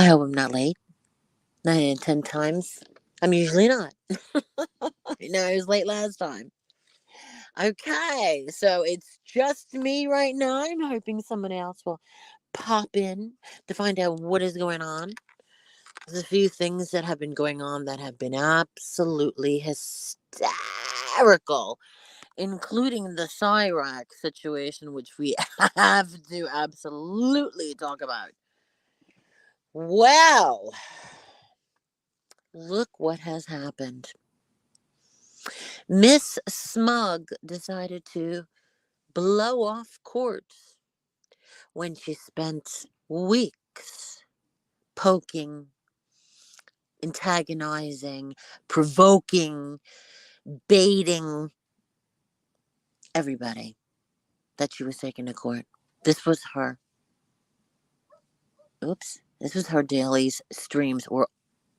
I hope I'm not late. 9 and 10 times. I'm usually not. I know I was late last time. Okay, so it's just me right now. I'm hoping someone else will pop in to find out what is going on. There's a few things that have been going on that have been absolutely hysterical, including the Cyrac situation, which we have to absolutely talk about. Well, look what has happened. Miss Smug decided to blow off court when she spent weeks poking, antagonizing, provoking, baiting everybody that she was taking to court. This was her. This was her daily streams were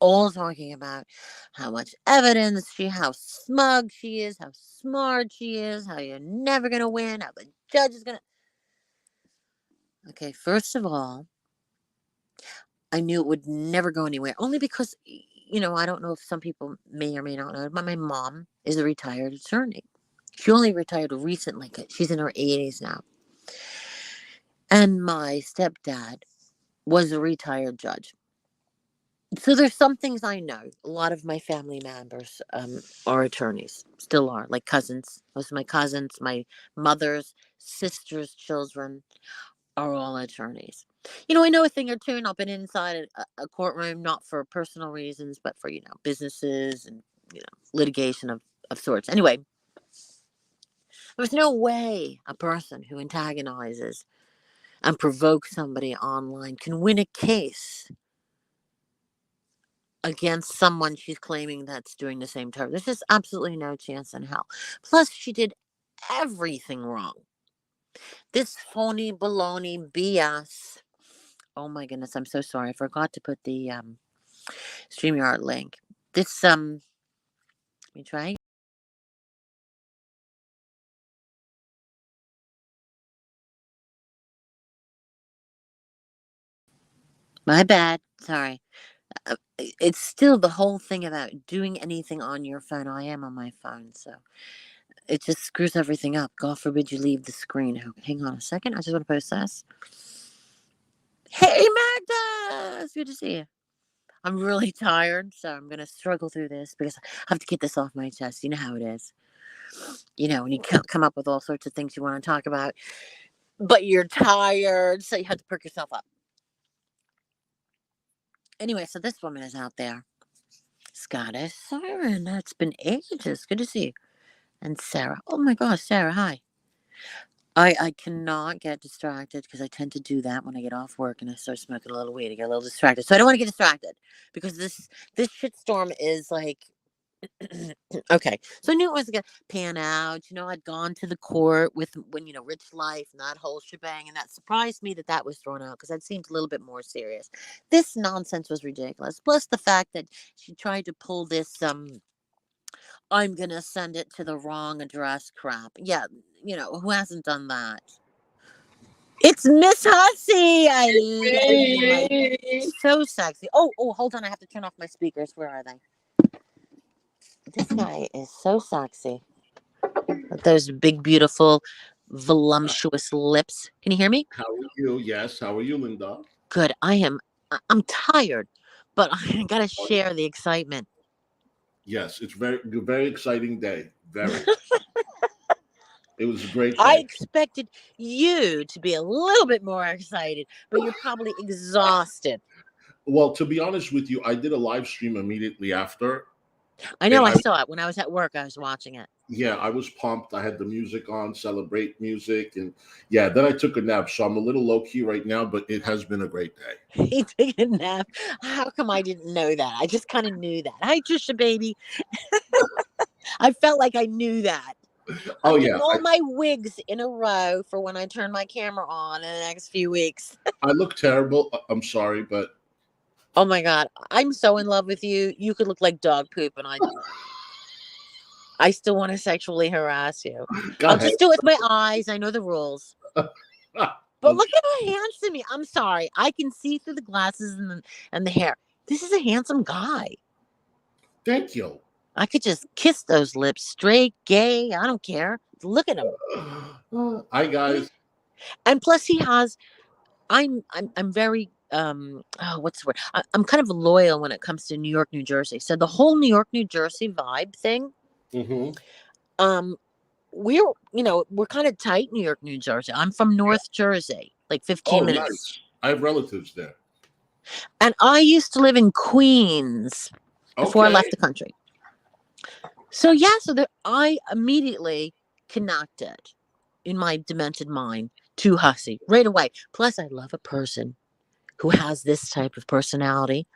all talking about how much evidence how smug she is, how smart she is, how you're never going to win, how the judge is going to. Okay, first of all, I knew it would never go anywhere, only because, I don't know if some people may or may not know, but my mom is a retired attorney. She only retired recently. She's in her 80s now. And my stepdad was a retired judge. So there's some things I know. A lot of my family members are attorneys, still are, like cousins. Most of my cousins, my mother's sister's children are all attorneys. I know a thing or two, and I've been inside a courtroom, not for personal reasons, but for, businesses and, litigation of sorts. Anyway, there's no way a person who antagonizes and provokes somebody online can win a case against someone she's claiming that's doing the same to her. There's just absolutely no chance in hell. Plus, she did everything wrong. This phony baloney BS. Oh my goodness, I'm so sorry. I forgot to put the StreamYard link. This let me try. My bad. Sorry. It's still the whole thing about doing anything on your phone. I am on my phone, so it just screws everything up. God forbid you leave the screen. Hang on a second. I just want to post this. Hey, Magda! It's good to see you. I'm really tired, so I'm going to struggle through this because I have to get this off my chest. You know how it is. When you come up with all sorts of things you want to talk about, but you're tired, so you have to perk yourself up. Anyway, so this woman is out there. Scottish Siren. It's been ages. Good to see you. And Sarah. Oh my gosh, Sarah, hi. I cannot get distracted because I tend to do that when I get off work and I start smoking a little weed. I get a little distracted. So I don't want to get distracted because this shitstorm is like okay. So I knew it was gonna pan out. I'd gone to the court when Rich Life and that whole shebang, and that surprised me that was thrown out because that seemed a little bit more serious. This nonsense was ridiculous. Plus the fact that she tried to pull this I'm gonna send it to the wrong address crap. Yeah, who hasn't done that? It's Miss Hussey. I love you. So sexy. Oh, hold on. I have to turn off my speakers. Where are they? This guy is so sexy. With those big, beautiful, voluptuous lips. Can you hear me? How are you? Yes. How are you, Linda? Good. I'm tired, but I gotta share the excitement. Yes, it's a very exciting day. Very. It was a great I day. expected you to be a little bit more excited, but you're probably exhausted. Well, to be honest with you, I did a live stream immediately after, I and know I saw it when I was at work. I was watching it. I was pumped. I had the music on, celebrate music, and yeah, then I took a nap. So I'm a little low key right now, but it has been a great day. He took a nap. How come I didn't know that? I just kind of knew that. Hi, Trisha, baby. I felt like I knew that. Oh I'm getting yeah, all my wigs in a row for when I turn my camera on in the next few weeks. I look terrible. I'm sorry, but Oh my God. I'm so in love with you. You could look like dog poop, and I still want to sexually harass you. go I'll ahead. just do it with my eyes. I know the rules. But look at handsome. I'm sorry. I can see through the glasses and the hair. This is a handsome guy. Thank you. I could just kiss those lips, straight, gay. I don't care. Look at him. Hi guys. And plus, he has. I'm very oh, what's the word? I'm kind of loyal when it comes to New York, New Jersey. So the whole New York, New Jersey vibe thing. Mm-hmm. Um, we're kind of tight, New York, New Jersey. I'm from North Jersey, like 15 Oh, minutes. nice. I have relatives there. And I used to live in Queens before I Okay. left the country. So yeah, I immediately connected in my demented mind to Hussey right away. Plus, I love a person who has this type of personality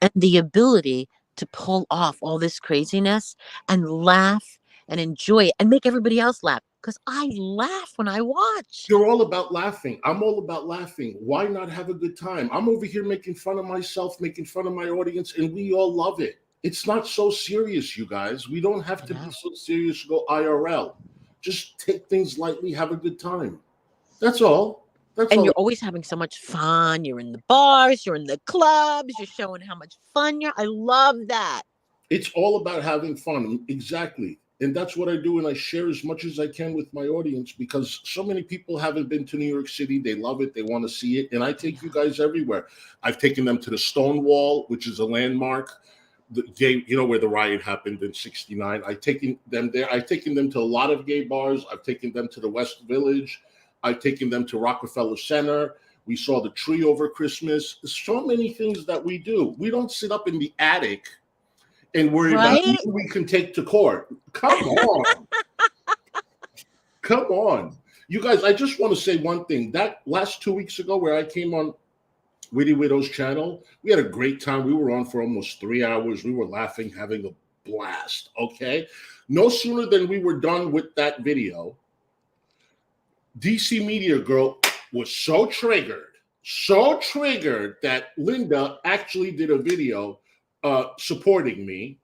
and the ability to pull off all this craziness and laugh and enjoy it and make everybody else laugh. Because I laugh when I watch. You're all about laughing. I'm all about laughing. Why not have a good time? I'm over here making fun of myself, making fun of my audience, and we all love it. It's not so serious, you guys. We don't have to be so serious to go IRL. Just take things lightly, have a good time. That's all. That's And all. you're always having so much fun. You're in the bars, you're in the clubs, you're showing how much fun you're. I love that. It's all about having fun. Exactly. And that's what I do. And I share as much as I can with my audience because so many people haven't been to New York City. They love it. They want to see it. And I take you guys everywhere. I've taken them to the Stonewall, which is a landmark. The gay, where the riot happened in '69. I've taken them there. I've taken them to a lot of gay bars. I've taken them to the West Village. I've taken them to Rockefeller Center. We saw the tree over Christmas. There's so many things that we do. We don't sit up in the attic and worry about who we can take to court. Come on. Come on. You guys, I just want to say one thing. That last 2 weeks ago where I came on Witty Widow's channel, we had a great time. We were on for almost 3 hours. We were laughing, having a blast, okay? No sooner than we were done with that video, DC Media Girl was so triggered that Linda actually did a video supporting me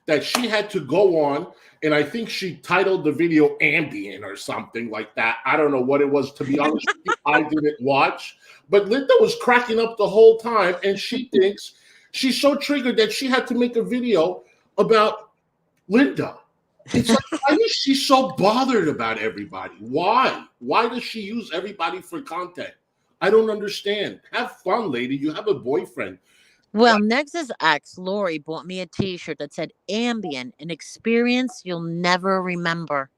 that she had to go on, and I think she titled the video Ambient or something like that. I don't know what it was, to be honest with you. I didn't watch, but Linda was cracking up the whole time, and she thinks she's so triggered that she had to make a video about Linda. It's like, why is she so bothered about everybody? Why? Why does she use everybody for content? I don't understand. Have fun, lady. You have a boyfriend. Well, Nexus X, Lori bought me a t-shirt that said Ambient, an experience you'll never remember.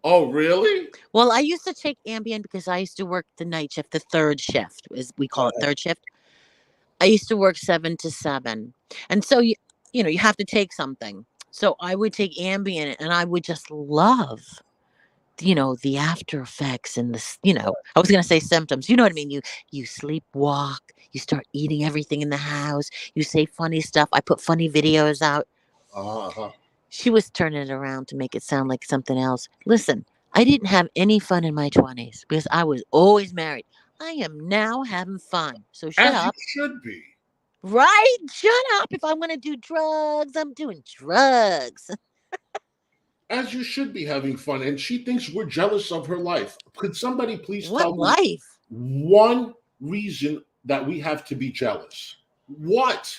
Oh, really? Well, I used to take Ambient because I used to work the night shift, the third shift, as we call it, third shift. I used to work 7 to 7. And so, you have to take something. So I would take Ambient and I would just love, the after effects and I was going to say symptoms. You know what I mean? You sleepwalk, you start eating everything in the house, you say funny stuff. I put funny videos out. Uh-huh. She was turning it around to make it sound like something else. Listen, I didn't have any fun in my 20s because I was always married. I am now having fun. So shut As up. you should be. Right? Shut up. If I want to do drugs, I'm doing drugs. As you should be having fun. And she thinks we're jealous of her life. Could somebody please What tell me life? one reason that we have to be jealous? What?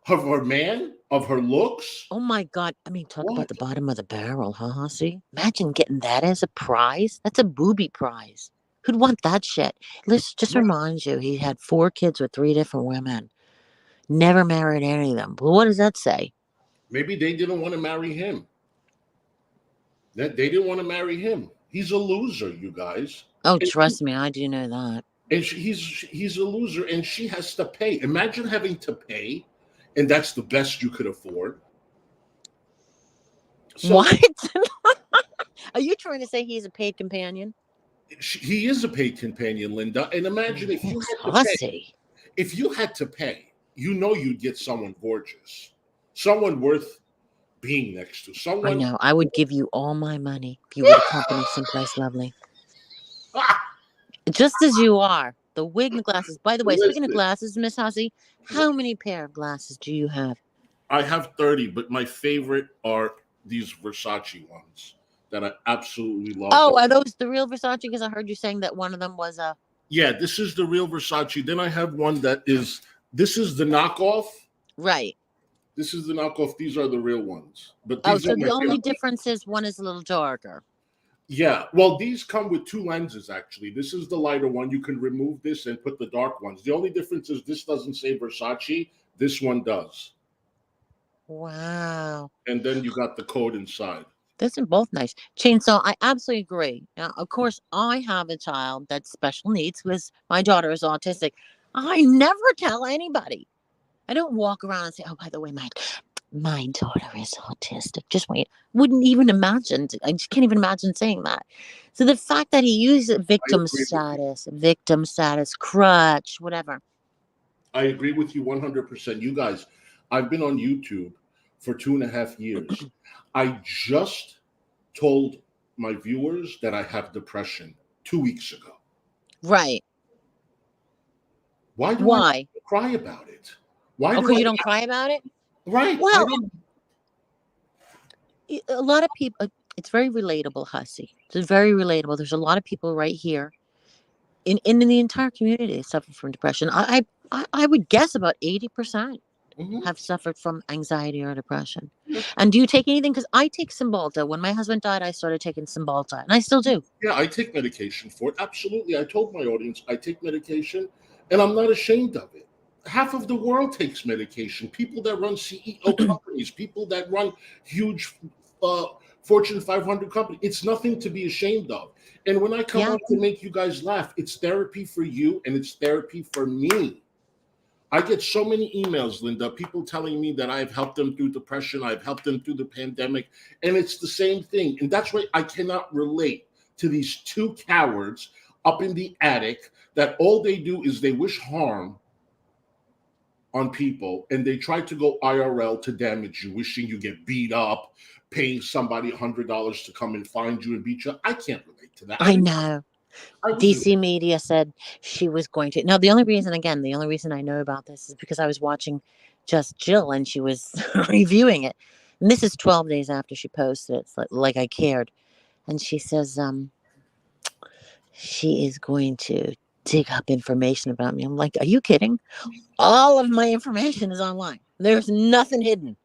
Of her man? Of her looks? Oh my God. I mean, talk What? about the bottom of the barrel, huh? See? Imagine getting that as a prize. That's a booby prize. Who'd want that shit? Let's just remind you, he had 4 kids with 3 different women. Never married any of them. Well, what does that say? Maybe they didn't want to marry him. That they didn't want to marry him. He's a loser, you guys. Oh, trust me, I do know that. And he's a loser, and she has to pay. Imagine having to pay, and that's the best you could afford. So, what? Are you trying to say he's a paid companion? He is a paid companion, Linda. And imagine if you had to pay. If you had to pay, you'd get someone gorgeous, someone worth being next to. Someone. I know. I would give you all my money if you would accompany someplace lovely. Just as you are. The wig and the glasses. By the way, speaking of glasses, Miss Hussey, how many pair of glasses do you have? I have 30, but my favorite are these Versace ones. that I absolutely love. Oh, are those the real Versace? Because I heard you saying that one of them was a. Yeah, this is the real Versace. Then I have one that is, this is the knockoff. Right. This is the knockoff. These are the real ones. But Oh, these so are my the only favorite. difference is one is a little darker. Yeah, well, these come with two lenses, actually. This is the lighter one. You can remove this and put the dark ones. The only difference is this doesn't say Versace. This one does. Wow. And then you got the code inside. Those are both nice. Chainsaw, I absolutely agree. Now, of course, I have a child that's special needs because my daughter is autistic. I never tell anybody. I don't walk around and say, oh, by the way, my daughter is autistic. Just wait. Wouldn't even imagine. I just can't even imagine saying that. So the fact that he uses I agree with you. victim status, crutch, whatever. I agree with you 100%. You guys, I've been on YouTube for 2.5 years. I just told my viewers that I have depression 2 weeks ago. Right. Why do I Why? cry about it? Why Oh, do because I? you don't cry about it? Right. Well, a lot of people, it's very relatable, Hussy. It's very relatable. There's a lot of people right here in the entire community that suffer from depression. I would guess about 80% Mhm. have suffered from anxiety or depression. And do you take anything? Because I take Cymbalta. When my husband died, I started taking Cymbalta, and I still do. Yeah, I take medication for it. Absolutely. I told my audience I take medication and I'm not ashamed of it. Half of the world takes medication. People that run CEO companies, people that run huge uh, Fortune 500 companies. It's nothing to be ashamed of. And when I come Yeah. on to make you guys laugh, it's therapy for you and it's therapy for me. I get so many emails, Linda, people telling me that I've helped them through depression, I've helped them through the pandemic, and it's the same thing. And that's why I cannot relate to these two cowards up in the attic that all they do is they wish harm on people and they try to go IRL to damage you, wishing you get beat up, paying somebody $100 to come and find you and beat you. I can't relate to that. I know. I was DC Media said she was going to. Now, the only reason I know about this is because I was watching Just Jill and she was reviewing it. And this is 12 days after she posted it. It's like I cared. And she says, she is going to dig up information about me. I'm like, are you kidding? All of my information is online. There's nothing hidden.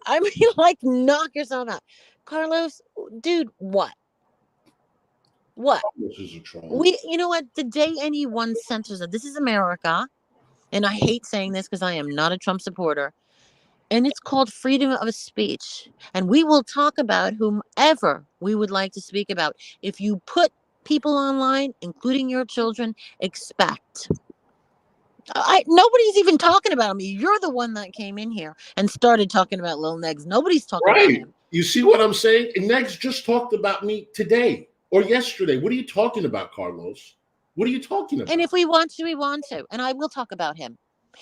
I mean, like, knock yourself out. Carlos, dude, what? What? this is a troll. You know what? The day anyone censors it, this is America. And I hate saying this because I am not a Trump supporter. And it's called freedom of speech. And we will talk about whomever we would like to speak about. If you put people online, including your children, expect. Nobody's even talking about me. You're the one that came in here and started talking about Lil Negs. Nobody's talking about Right. him. You see what I'm saying? And Next just talked about me today or yesterday. What are you talking about, Carlos? What are you talking about? And if we want to, we want to. And I will talk about him.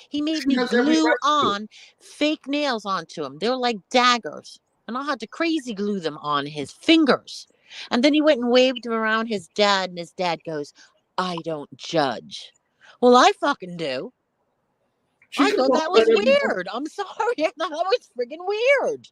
He made She me has every glue right to. on fake nails onto him. They were like daggers. And I had to crazy glue them on his fingers. And then he went and waved them around his dad. And his dad goes, I don't judge. Well, I fucking do. She I could thought talk that about was everyone. weird. I'm sorry. I thought that was freaking weird.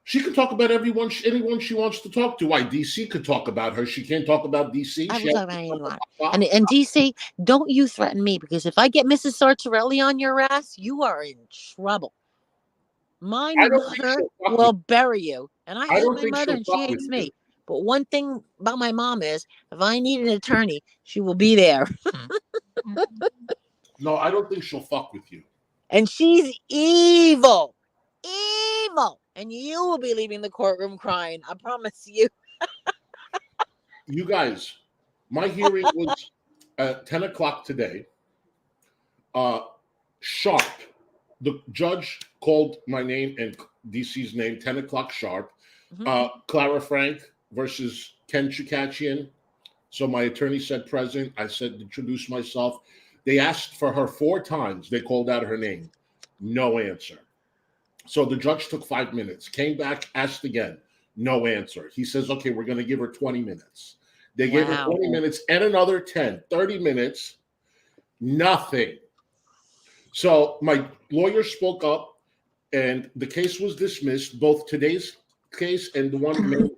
She could talk about anyone she wants to talk to. Why DC could talk about her? She can't talk about DC. I She will has talk to about talk anyone. about And DC, don't you threaten me because if I get Mrs. Sartorelli on your ass, you are in trouble. My I don't think mother she'll fuck with. will bury you. And I I hate don't my think mother she'll and she fuck with hates you. me. But one thing about my mom is if I need an attorney, she will be there. No, I don't think she'll fuck with you. And she's evil. Evil. And you will be leaving the courtroom crying. I promise you. You guys, my hearing was at 10 o'clock today. Sharp. The judge called my name and DC's name 10 o'clock sharp. Clara Frank versus Ken Chikachian. So my attorney said present. I said introduce myself. They asked for her 4 times. They called out her name. No answer. So the judge took 5 minutes, came back, asked again. No answer. He says, okay, we're going to give her 20 minutes. They gave her Wow. 20 minutes and another 10, 30 minutes. Nothing. So my lawyer spoke up and the case was dismissed. Both today's case and the one May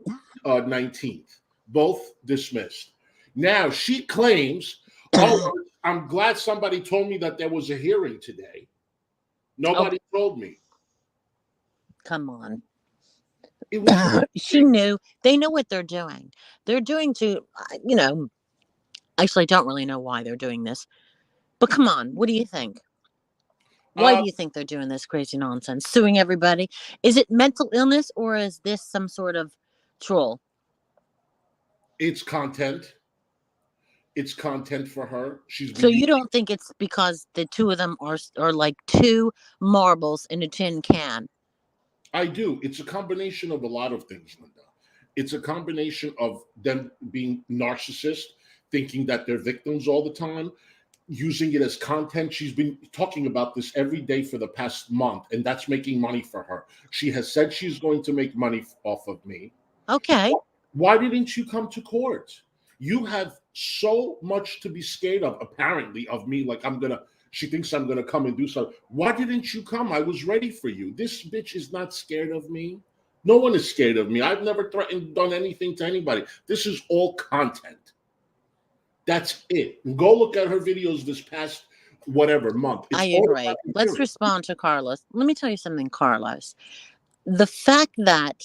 19th, both dismissed. Now she claims, "Oh, I'm glad somebody told me that there was a hearing today. Oh, Nobody told me." come on. It was She knew. They know what they're doing. They're doing to, actually, I don't really know why they're doing this. But come on, what do you think? Why uh, do you think they're doing this crazy nonsense? Suing everybody? Is it mental illness or is this some sort of troll? it's content. It's content for her. She's So been you using. don't think it's because the two of them are like two marbles in a tin can? I do. It's a combination of a lot of things, Linda. It's a combination of them being narcissists, thinking that they're victims all the time, using it as content. She's been talking about this every day for the past month, and that's making money for her. She has said she's going to make money off of me. Okay. Why didn't you come to court? You have so much to be scared of, apparently, of me. Like she thinks I'm gonna come and do something. Why didn't you come? I was ready for you. This bitch is not scared of me. No one is scared of me. I've never threatened, done anything to anybody. This is all content. That's it. Go look at her videos this past whatever month. I It's all agree. about the Let's hearing. respond to Carlos. Let me tell you something, Carlos. The fact that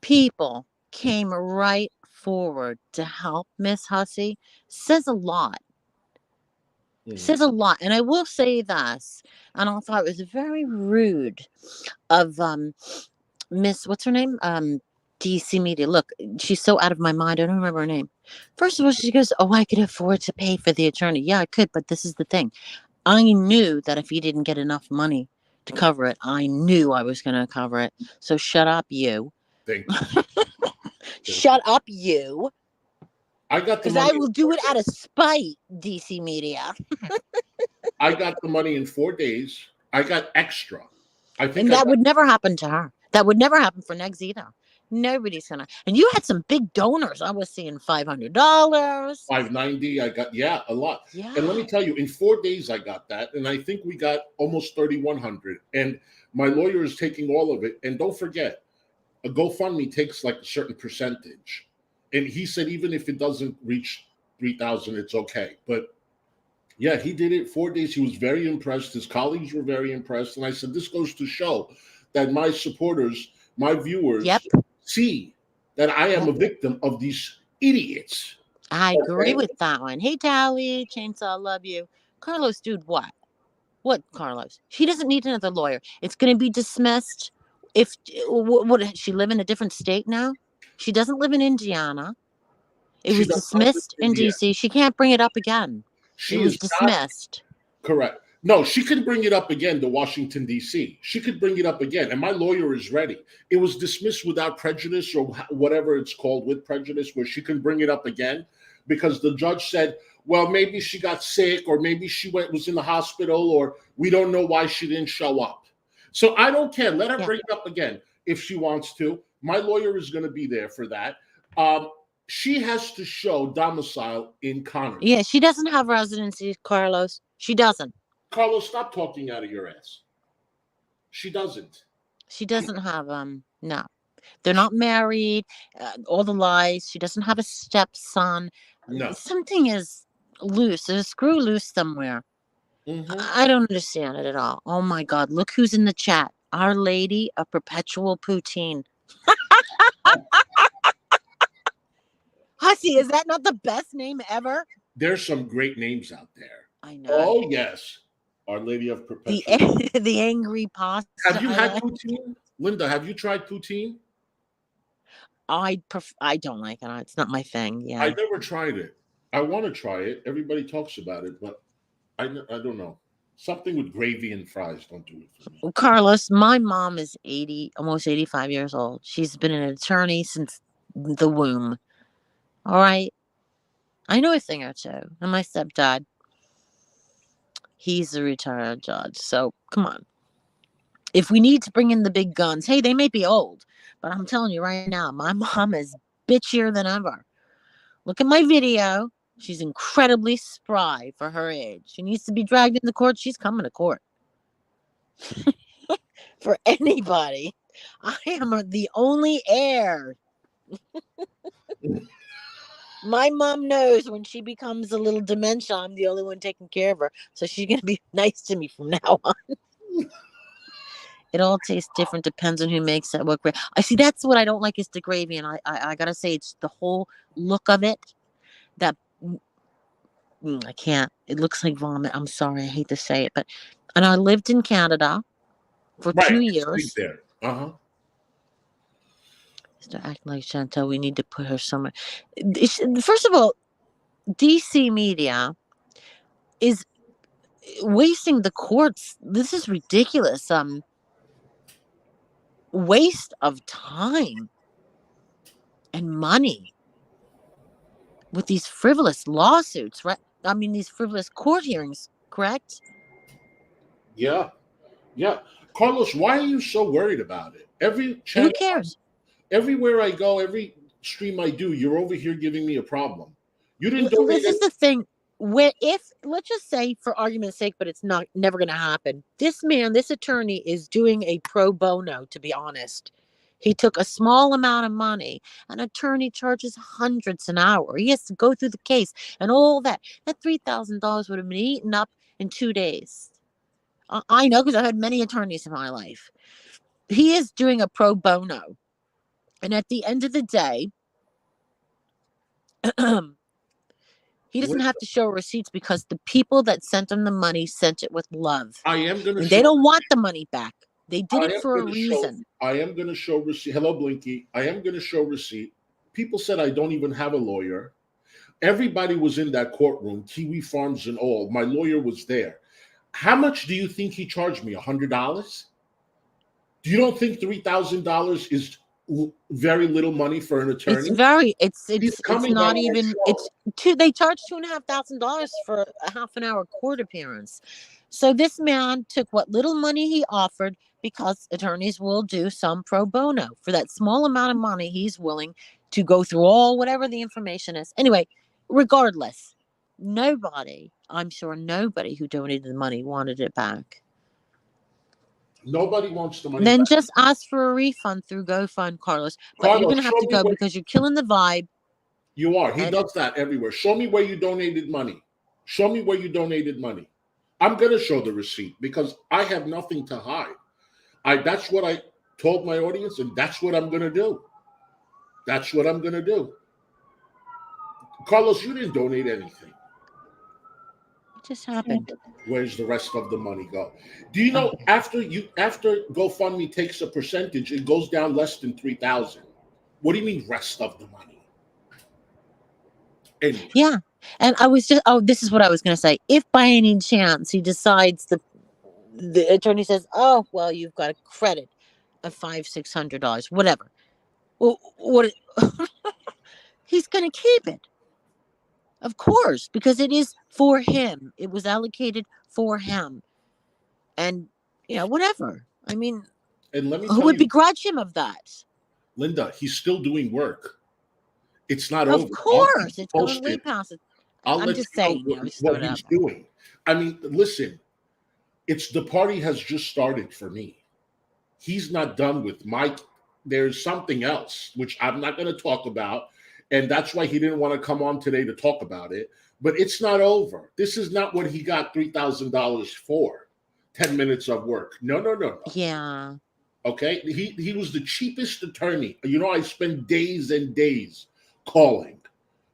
people came right forward to help Miss Hussey says a lot. Mhm. Says a lot. And I will say this, and I thought it was very rude of Miss, what's her name? DC Media. Look, she's so out of my mind. I don't remember her name. First of all, she goes, "Oh, I could afford to pay for the attorney." Yeah, I could, but this is the thing. I knew that if he didn't get enough money to cover it, I knew I was going to cover it. So shut up, you. Thank you. Thank you. Shut up, you. I got the Because money I in will do 4 it out of days. spite, DC Media. I got the money in 4 days. I got extra. I think And I that got would never happen to her. That would never happen for Negs either. Nobody's gonna. And you had some big donors. I was seeing $500. 590. I got, yeah, a lot. And let Yeah. me tell you, in 4 days I got that, and I think we got almost 3,100. And my lawyer is taking all of it. And don't forget, a GoFundMe takes like a certain percentage. And he said even if it doesn't reach 3,000, it's okay. But yeah, he did it 4 days. He was very impressed. His colleagues were very impressed. And I said, this goes to show that my supporters, my Yep. viewers, see that I am Yep. a victim of these idiots. I agree Okay? with that one. Hey, Tally, Chainsaw, love you. Carlos, dude, what? What, Carlos? She doesn't need another lawyer. It's going to be dismissed. If what? She live in a different state now. She doesn't live in Indiana. It She was does not live dismissed in in Indiana. DC. She can't bring it up again. It She was is not dismissed. correct. No, she could bring it up again to Washington, D.C. She could bring it up again. And my lawyer is ready. It was dismissed without prejudice or whatever it's called with prejudice, where she can bring it up again because the judge said, well, maybe she got sick or maybe she was in the hospital or we don't know why she didn't show up. So I don't care. Let her Yeah. bring it up again if she wants to. My lawyer is going to be there for that. Um, she has to show domicile in Connery. Yeah, she doesn't have residency, Carlos. She doesn't. Carlos, stop talking out of your ass. She doesn't. She doesn't have no. They're not married. All the lies. She doesn't have a stepson. No. Something is loose. There's a screw loose somewhere. Mm-hmm. I don't understand it at all. Oh my God. Look who's in the chat. Our Lady of Perpetual Poutine. Hussy, is that not the best name ever? There's some great names out there. I know. Oh, yes. Our Lady of The Perpetual. the angry pasta. Have you I had like. poutine? Linda, have you tried poutine? I don't like it. It's not my thing. I Yeah. never tried it. I want to try it. Everybody talks about it, but I don't know. Something with gravy and fries don't do it for me. Carlos, my mom is 80, almost 85 years old. She's been an attorney since the womb. All right. I know a thing or two. And my stepdad, he's a retired judge. So come on. If we need to bring in the big guns, hey, they may be old, but I'm telling you right now, my mom is bitchier than ever. Look at my video. She's incredibly spry for her age. She needs to be dragged into court. She's coming to court. for anybody. I am the only heir. My mom knows when she becomes a little dementia, I'm the only one taking care of her. So she's going to be nice to me from now on. It all tastes different, depends on who makes it. What I see, that's what I don't like is the gravy, and I gotta say, it's the whole look of it that I can't. It looks like vomit. I'm sorry, I hate to say it, but and I lived in Canada for Right. 2 years. There. Uh-huh. Start acting like Chantel. We need to put her somewhere. First of all, DC media is wasting the courts. This is ridiculous. Waste of time and money with these frivolous lawsuits, right? I mean, these frivolous court hearings, correct? Yeah. Yeah. Carlos, why are you so worried about it? Every Who channel, cares? everywhere I go, every stream I do, you're over here giving me a problem. You didn't donate This is the thing. Where if let's just say for argument's sake, but it's not never going to happen. This man, this attorney, is doing a pro bono. To be honest, he took a small amount of money. An attorney charges hundreds an hour. He has to go through the case and all that. That $3,000 would have been eaten up in 2 days. I know because I've had many attorneys in my life. He is doing a pro bono, and at the end of the day. He doesn't have to show receipts because the people that sent him the money sent it with love. I am going to And show. they don't want the money back. They did it for a reason. I am going to show receipt. Hello, Blinky. I am going to show receipt. People said I don't even have a lawyer. Everybody was in that courtroom, Kiwi Farms and all. My lawyer was there. How much do you think he charged me? $100? Do you don't think $3,000 is very little money for an attorney? It's not even. It's two. They charge $2,500 for a half an hour court appearance. So this man took what little money he offered because attorneys will do some pro bono for that small amount of money. He's willing to go through all whatever the information is. Anyway, regardless, I'm sure nobody who donated the money wanted it back. Nobody wants the money. Then back. just ask for a refund through GoFund, Carlos. But you're going to have to go because you're killing the vibe. You are. He does that everywhere. Show me where you donated money. Show me where you donated money. I'm going to show the receipt because I have nothing to hide. That's what I told my audience, and that's what I'm going to do. That's what I'm going to do. Carlos, you didn't donate anything. It just happened. Where's the rest of the money go? Do you know after GoFundMe takes a percentage, it goes down less than $3,000? What do you mean rest of the money? Anyway. Yeah. And this is what I was going to say. If by any chance he decides the attorney says, oh, well, you've got a credit of $500-$600, whatever. Well, what he's going to keep it. Of course, because it is for him. It was allocated for him. And, whatever. I mean, and let me who would begrudge him of that? Linda, he's still doing work. It's not over. Of course. It's going way past it. I'm just saying what he's doing. I mean, listen, the party has just started for me. He's not done with Mike. There's something else, which I'm not going to talk about. And that's why he didn't want to come on today to talk about it. But it's not over. This is not what he got $3,000 for. 10 minutes of work. No. Yeah. Okay? He was the cheapest attorney. I spend days and days calling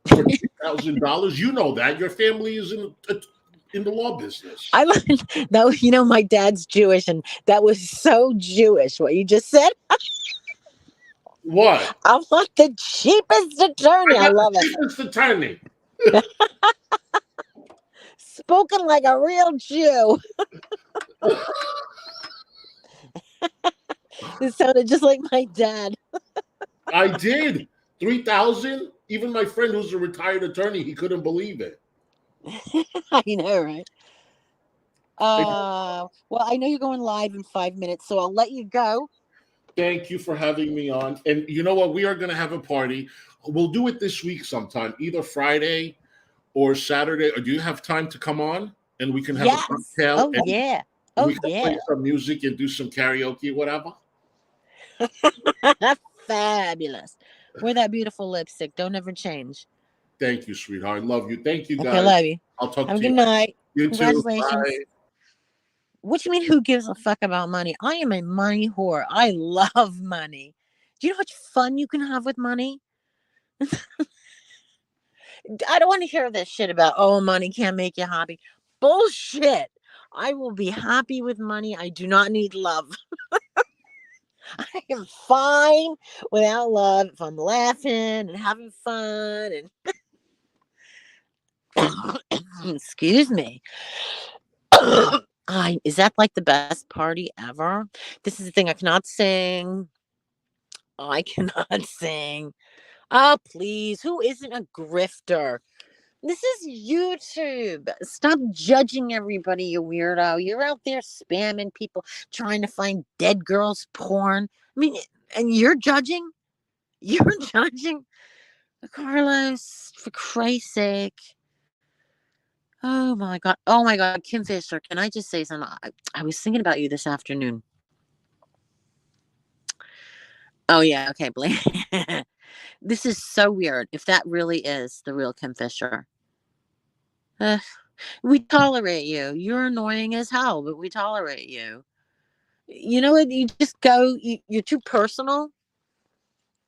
for $2,000. You know that. Your family is in the law business. My dad's Jewish, and that was so Jewish, what you just said. What? I'm like the cheapest attorney. I love it. Cheapest attorney. Spoken like a real Jew. It sounded just like my dad. I did. 3,000. Even my friend who's a retired attorney, he couldn't believe it. I know, right? Well, I know you're going live in 5 minutes, so I'll let you go. Thank you for having me on. And you know what? We are going to have a party. We'll do it this week sometime, either Friday or Saturday. Or do you have time to come on and we can have a cocktail? Oh, yeah. Oh We can play yeah. some music and do some karaoke, whatever. Fabulous. Wear that beautiful lipstick. Don't ever change. Thank you, sweetheart. Love you. Thank you, Okay, guys. love you. I'll talk Have a to good you. night. You too. Congratulations. Bye. What you mean, who gives a fuck about money? I am a money whore. I love money. Do you know how much fun you can have with money? I don't want to hear this shit about, oh, money can't make you happy. Bullshit. I will be happy with money. I do not need love. I am fine without love if I'm laughing and having fun and excuse me. Is that like the best party ever? This is the thing. I cannot sing. I cannot sing. Oh, please. Who isn't a grifter? This is YouTube. Stop judging everybody, you weirdo. You're out there spamming people, trying to find dead girls' porn. I mean, and you're judging? You're judging? Carlos, for Christ's sake. Oh my God. Oh my God. Kim Fisher, can I just say something? I was thinking about you this afternoon. Oh, yeah. Okay. Blake. This is so weird. If that really is the real Kim Fisher. Uh, we tolerate you. You're annoying as hell, but we tolerate you. You know what? You just go, you're too personal,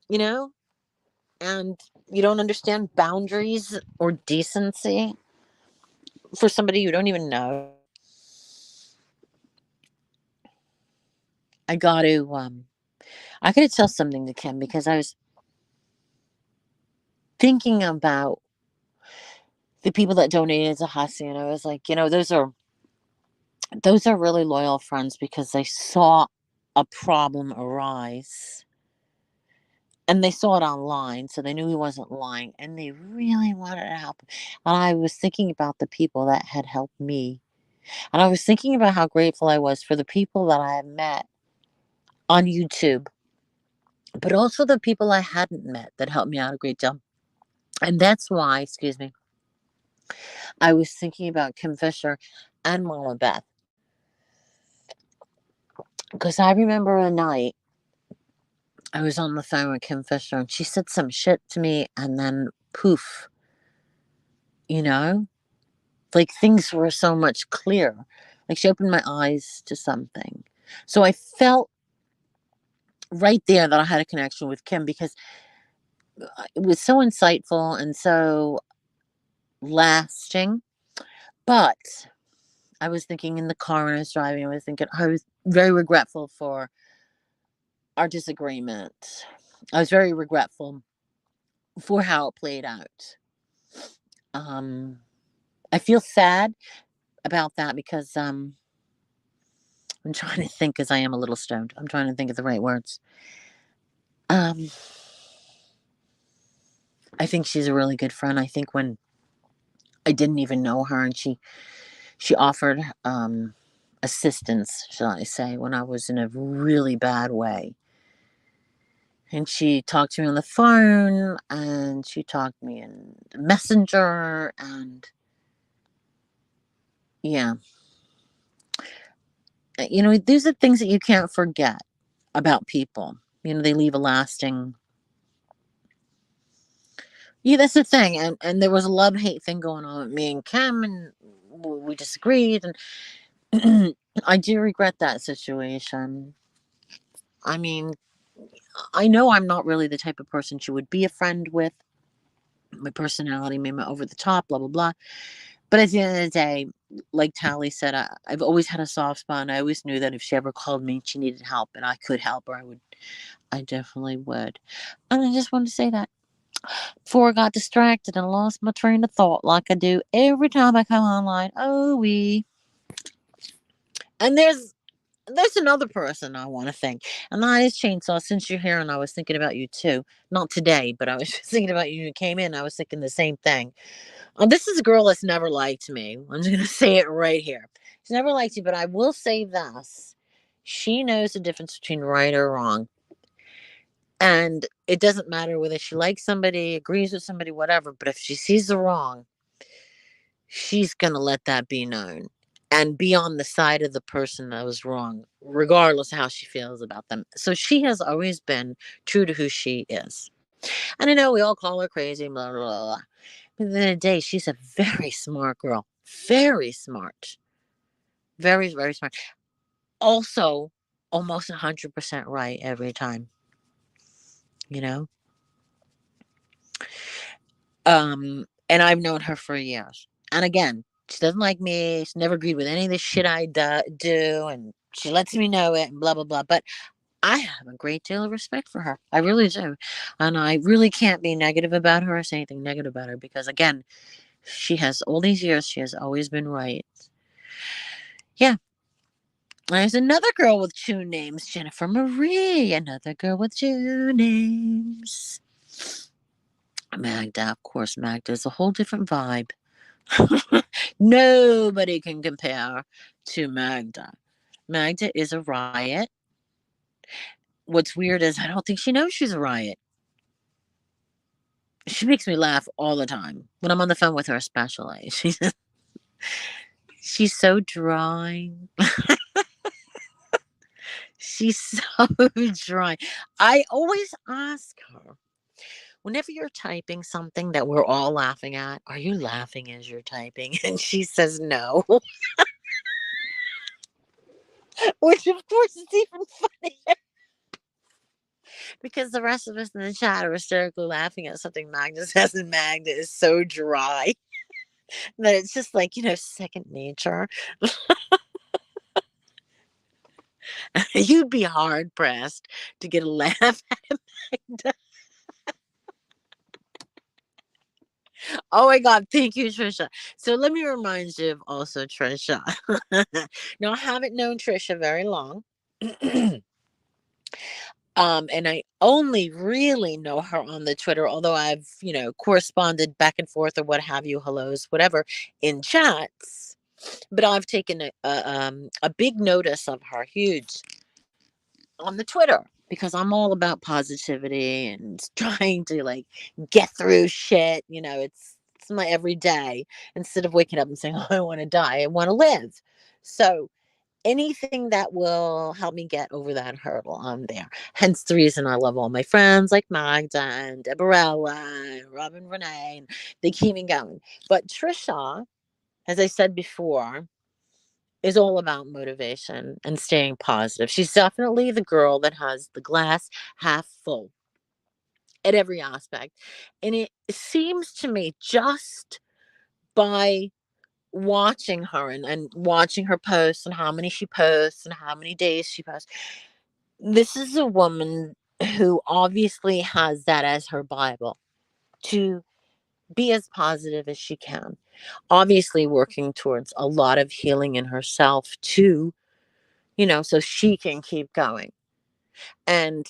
you know, and you don't understand boundaries or decency for somebody you don't even know. I got to, I got to tell something to Kim because I was thinking about the people that donated to Hussey, and I was like, those are really loyal friends because they saw a problem arise and they saw it online, so they knew he wasn't lying, and they really wanted to help. And I was thinking about the people that had helped me, and I was thinking about how grateful I was for the people that I had met on YouTube, but also the people I hadn't met that helped me out a great deal. And that's why, excuse me, I was thinking about Kim Fisher and Mama Beth because I remember a night I was on the phone with Kim Fisher and she said some shit to me, and then poof, you know, like things were so much clearer. Like she opened my eyes to something. So I felt right there that I had a connection with Kim because it was so insightful and so lasting. But I was thinking in the car when I was driving, I was very regretful for our disagreement. I was very regretful for how it played out. Um, I feel sad about that because I'm trying to think because I am a little stoned. I'm trying to think of the right words. Um, I think she's a really good friend. I think when I didn't even know her and she offered assistance, shall I say, when I was in a really bad way. And she talked to me on the phone and she talked to me in Messenger and yeah. These are things that you can't forget about people. They leave a lasting. Yeah, that's the thing. And there was a love hate thing going on with me and Kim, and we disagreed. And I do regret that situation. I mean, I know I'm not really the type of person she would be a friend with. My personality made me over the top, blah, blah, blah. But at the end of the day, like Tally said, I've always had a soft spot. And I always knew that if she ever called me and she needed help and I could help her, I definitely would. And I just wanted to say that before I got distracted and lost my train of thought like I do every time I come online. Oh, and there's another person I want to thank, and that is Chainsaw. Since you're here, and I was thinking about you too. Not today, but I was just thinking about you. You came in. I was thinking the same thing. This is a girl that's never liked me. I'm just gonna say it right here. She's never liked you, but I will say this: she knows the difference between right or wrong, and it doesn't matter whether she likes somebody, agrees with somebody, whatever. But if she sees the wrong, she's gonna let that be known. and be on the side of the person that was wrong, regardless of how she feels about them. So she has always been true to who she is. And I know we all call her crazy, blah, blah, blah, blah. But at the end of the day, she's a very smart girl. Very smart. Very, very smart. Also, almost 100% right every time, you know? And I've known her for years. And again, she doesn't like me. She's never agreed with any of the shit I do. And she lets me know it and blah, blah, blah. But I have a great deal of respect for her. I really do. And I really can't be negative about her or say anything negative about her because, again, she has all these years, she has always been right. Yeah. There's another girl with two names, Jennifer Marie. Another girl with two names. Magda, of course, Magda is a whole different vibe. Nobody can compare to Magda. Magda is a riot. What's weird is I don't think she knows she's a riot. She makes me laugh all the time when I'm on the phone with her, especially. She's so dry. She's so dry. I always ask her, whenever you're typing something that we're all laughing at, are you laughing as you're typing? And she says no, which of course is even funnier because the rest of us in the chat are hysterically laughing at something Magda says, and Magda is so dry that it's just like, second nature. You'd be hard pressed to get a laugh at Magda. Oh my God, thank you, Trisha. So let me remind you of also Trisha. Now, I haven't known Trisha very long. And I only really know her on the Twitter, although I've, corresponded back and forth or what have you, hellos, whatever, in chats. But I've taken a big notice of her, huge, on the Twitter because I'm all about positivity and trying to like get through shit. It's my everyday. Instead of waking up and saying, "Oh, I want to die," I want to live. So anything that will help me get over that hurdle, I'm there. Hence the reason I love all my friends like Magda and Deborella and Robin Renee. And they keep me going. But Trisha, as I said before, is all about motivation and staying positive. She's definitely the girl that has the glass half full at every aspect. And it seems to me just by watching her and watching her posts and how many she posts and how many days she posts, this is a woman who obviously has that as her Bible to be as positive as she can. Obviously, working towards a lot of healing in herself too, so she can keep going. And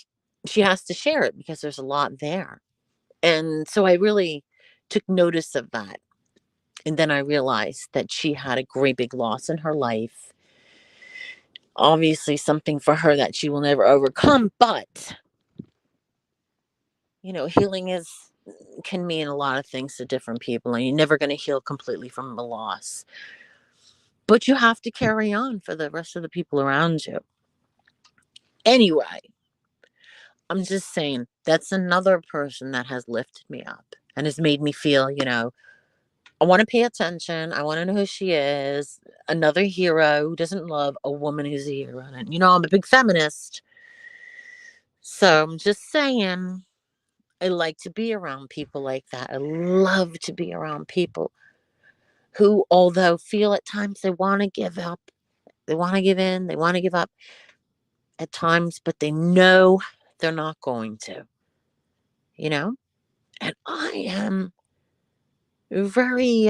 she has to share it because there's a lot there. And so I really took notice of that. And then I realized that she had a great big loss in her life. Obviously, something for her that she will never overcome. But, healing can mean a lot of things to different people. And you're never going to heal completely from a loss. But you have to carry on for the rest of the people around you. Anyway, I'm just saying that's another person that has lifted me up and has made me feel, I want to pay attention. I want to know who she is. Another hero who doesn't love a woman who's a hero. And, I'm a big feminist. So I'm just saying, I like to be around people like that. I love to be around people who, although feel at times they want to give up, they want to give in, they want to give up at times, but they know they're not going to, you know? And I am very,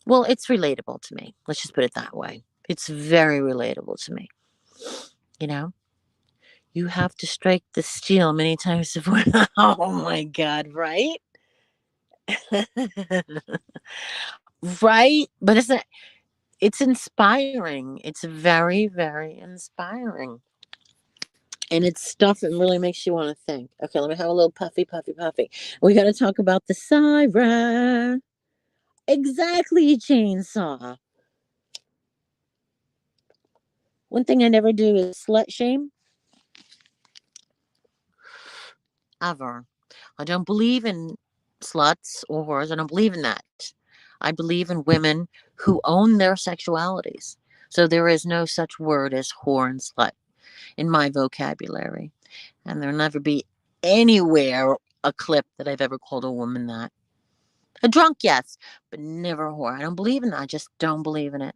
well, it's relatable to me. Let's just put it that way. It's very relatable to me. You know, you have to strike the steel many times before. Oh my God, right? Right? But it's inspiring. It's very, very inspiring. And it's stuff that really makes you want to think. Okay, let me have a little puffy, puffy, puffy. We got to talk about the siren. Exactly, chainsaw. One thing I never do is slut shame, ever. I don't believe in sluts or whores. I don't believe in that. I believe in women who own their sexualities. So there is no such word as whore and slut in my vocabulary. And there'll never be anywhere a clip that I've ever called a woman that. A drunk, yes, but never a whore. I don't believe in that. I just don't believe in it.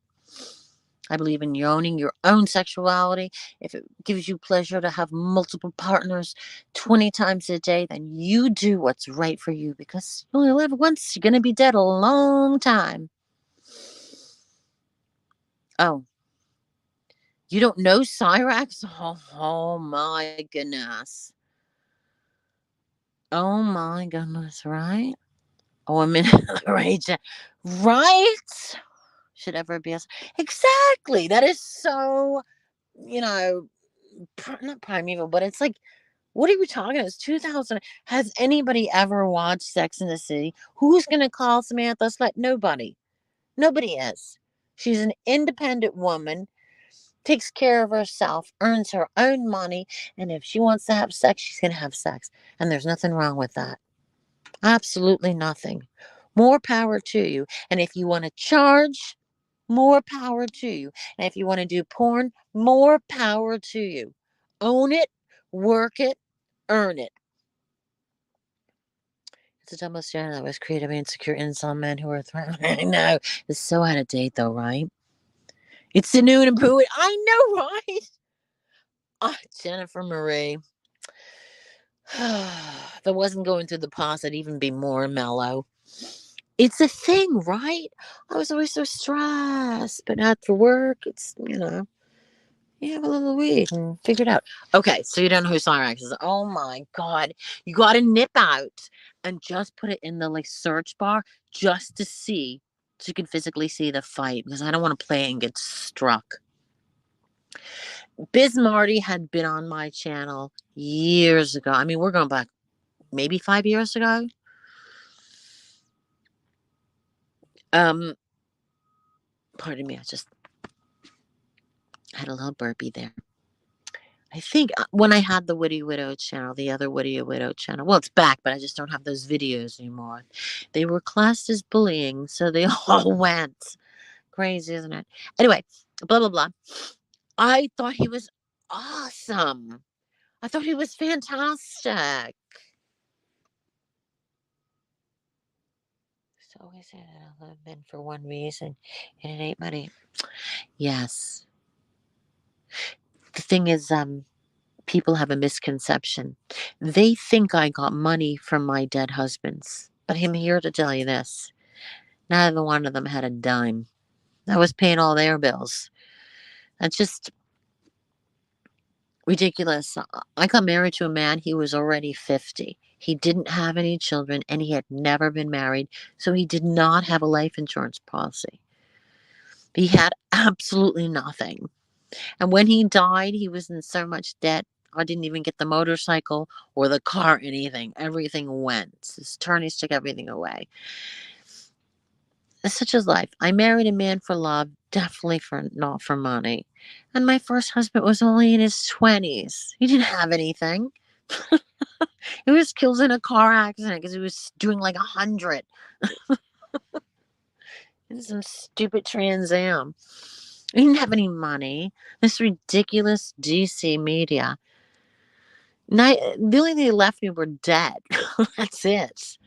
I believe in you owning your own sexuality. If it gives you pleasure to have multiple partners 20 times a day, then you do what's right for you because you only live once. You're going to be dead a long time. Oh, you don't know Cyrax? Oh my goodness. Oh my goodness, right? Oh, I'm in the rage. Right? Should ever be us. Exactly. That is so, you know, not primeval, but it's like, what are we talking about? It's 2000. Has anybody ever watched Sex in the City? Who's going to call Samantha slut? Nobody. Nobody is. She's an independent woman, takes care of herself, earns her own money, and if she wants to have sex, she's going to have sex. And there's nothing wrong with that. Absolutely nothing. More power to you. And if you want to charge, more power to you. And if you want to do porn, more power to you. Own it, work it, earn it. It's a double standard that was created by insecure incel men who are threatened. I know. It's so out of date, though, right? It's the new and improved. I know, right? Ah, Jennifer Marie. If I wasn't going through the past, I'd even be more mellow. It's a thing, right? I was always so stressed, but after work, you have a little weed and figure it out. Okay, so you don't know who Cyrax is. Oh my God. You got to nip out and just put it in the like search bar just to see, so you can physically see the fight because I don't want to play and get struck. Biz Marty had been on my channel years ago. I mean, we're going back maybe 5 years ago. Um, Pardon me, I just had a little burpee there. I think when I had the Witty Widow channel, the other Witty Widow channel, well, it's back, but I just don't have those videos anymore. They were classed as bullying, so they all went. Crazy, isn't it? Anyway, blah, blah, blah. I thought he was awesome. I thought he was fantastic. So always said that I love men for one reason, and it ain't money. Yes. The thing is, people have a misconception. They think I got money from my dead husbands. But I'm here to tell you this. Neither one of them had a dime. I was paying all their bills. That's just ridiculous. I got married to a man, he was already 50. He didn't have any children and he had never been married, so he did not have a life insurance policy. He had absolutely nothing. And when he died, he was in so much debt. I didn't even get the motorcycle or the car, anything. Everything went. His attorneys took everything away. It's such is life. I married a man for love, definitely for not for money. And my first husband was only in his 20s. He didn't have anything. He was killed in a car accident because he was doing like 100 in some stupid Trans Am. He didn't have any money. This ridiculous DC media. The only thing they left me were dead. That's it.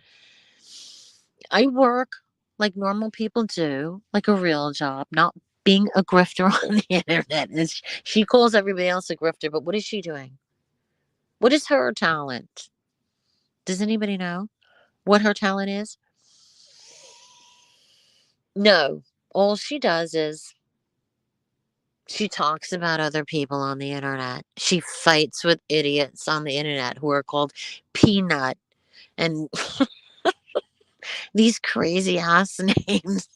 I work like normal people do, like a real job, not being a grifter on the internet. And she calls everybody else a grifter, but what is she doing? What is her talent? Does anybody know what her talent is? No. All she does is she talks about other people on the internet. She fights with idiots on the internet who are called Peanut and these crazy ass names.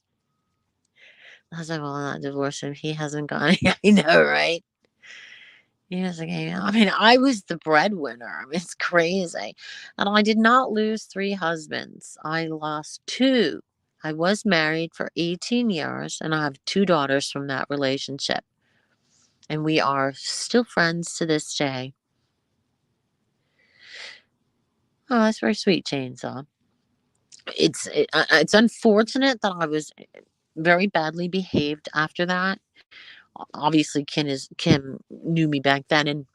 I was like, well, I'm not divorced him. He hasn't gone. I know, right? He hasn't came out. I mean, I was the breadwinner. I mean, it's crazy. And I did not lose 3 husbands. I lost 2. I was married for 18 years and I have two daughters from that relationship. And we are still friends to this day. Oh, that's very sweet, Chainsaw. It's unfortunate that I was very badly behaved after that. Obviously, Kim knew me back then, and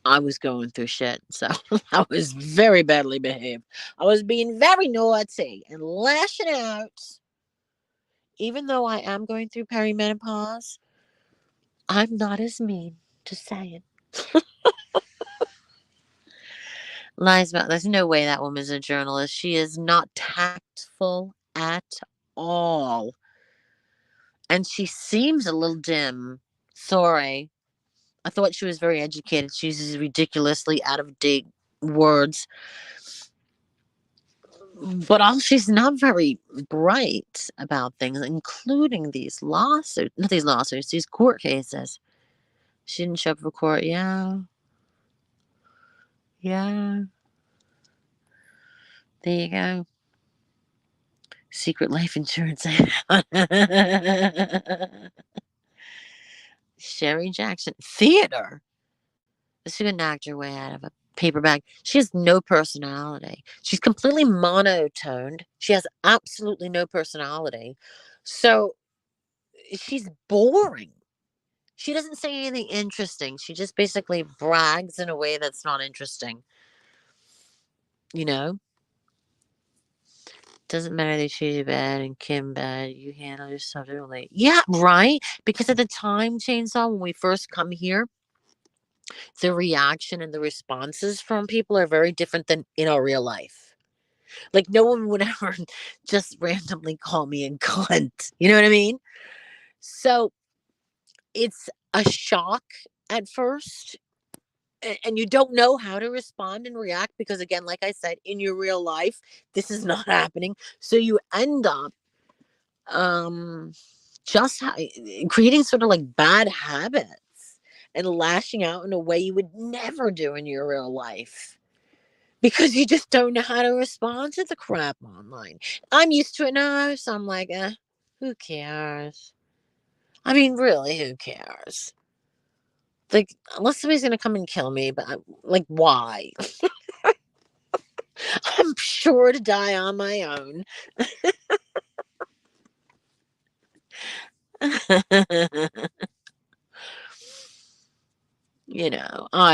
I was going through shit, so I was very badly behaved. I was being very naughty and lashing out. Even though I am going through perimenopause, I'm not as mean. Just saying. Lies about. There's no way that woman's a journalist. She is not tactful at all, and she seems a little dim. Sorry, I thought she was very educated. She uses ridiculously out of date words, but all she's not very bright about things, including these lawsuits. Not these lawsuits, these court cases. She didn't show up for court. Yeah, yeah. There you go. Secret life insurance. Sherry Jackson. Theater. She couldn't act her way out of a paper bag. She has no personality. She's completely monotoned. She has absolutely no personality. So she's boring. She doesn't say anything interesting. She just basically brags in a way that's not interesting. You know? Doesn't matter they treat you bad and Kim bad. You handle yourself differently. Yeah, right? Because at the time, Chainsaw, when we first come here, the reaction and the responses from people are very different than in our real life. Like no one would ever just randomly call me a cunt. You know what I mean? So it's a shock at first. And you don't know how to respond and react because, again, like I said, in your real life, this is not happening. So you end up um, just creating sort of like bad habits and lashing out in a way you would never do in your real life because you just don't know how to respond to the crap online. I'm used to it now, so I'm like, who cares? I mean, really, who cares? Like, unless somebody's gonna come and kill me, but like, why? I'm sure to die on my own. I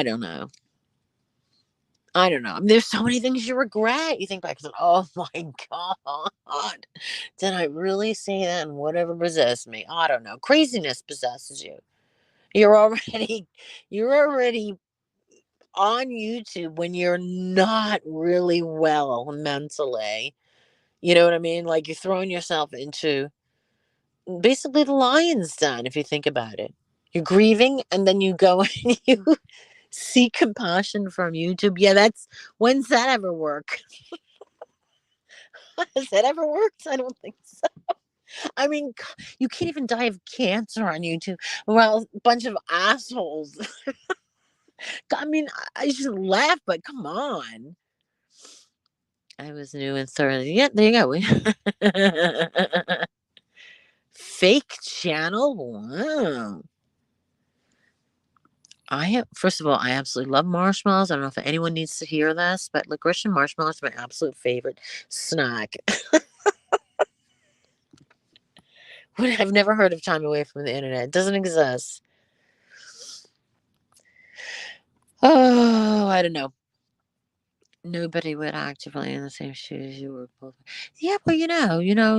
don't know. I don't know. I mean, there's so many things you regret. You think back and oh my god, did I really say that? And whatever possessed me, I don't know. Craziness possesses you. You're already, you're already on YouTube when you're not really well mentally. You know what I mean? Like you're throwing yourself into basically the lion's den if you think about it. You're grieving and then you go and you seek compassion from YouTube. Yeah, that's when's that ever work? Has that ever worked? I don't think so. I mean, you can't even die of cancer on YouTube. Well, a bunch of assholes. I mean, I just laugh, but come on. I was new and thoroughly. Yeah, there you go. Fake channel? Wow. I have, first of all, I absolutely love marshmallows. I don't know if anyone needs to hear this, but licorice and marshmallows are my absolute favorite snack. I've never heard of time away from the internet. It doesn't exist. Oh, I don't know. Nobody would actively in the same shoes you were both. Yeah, but you're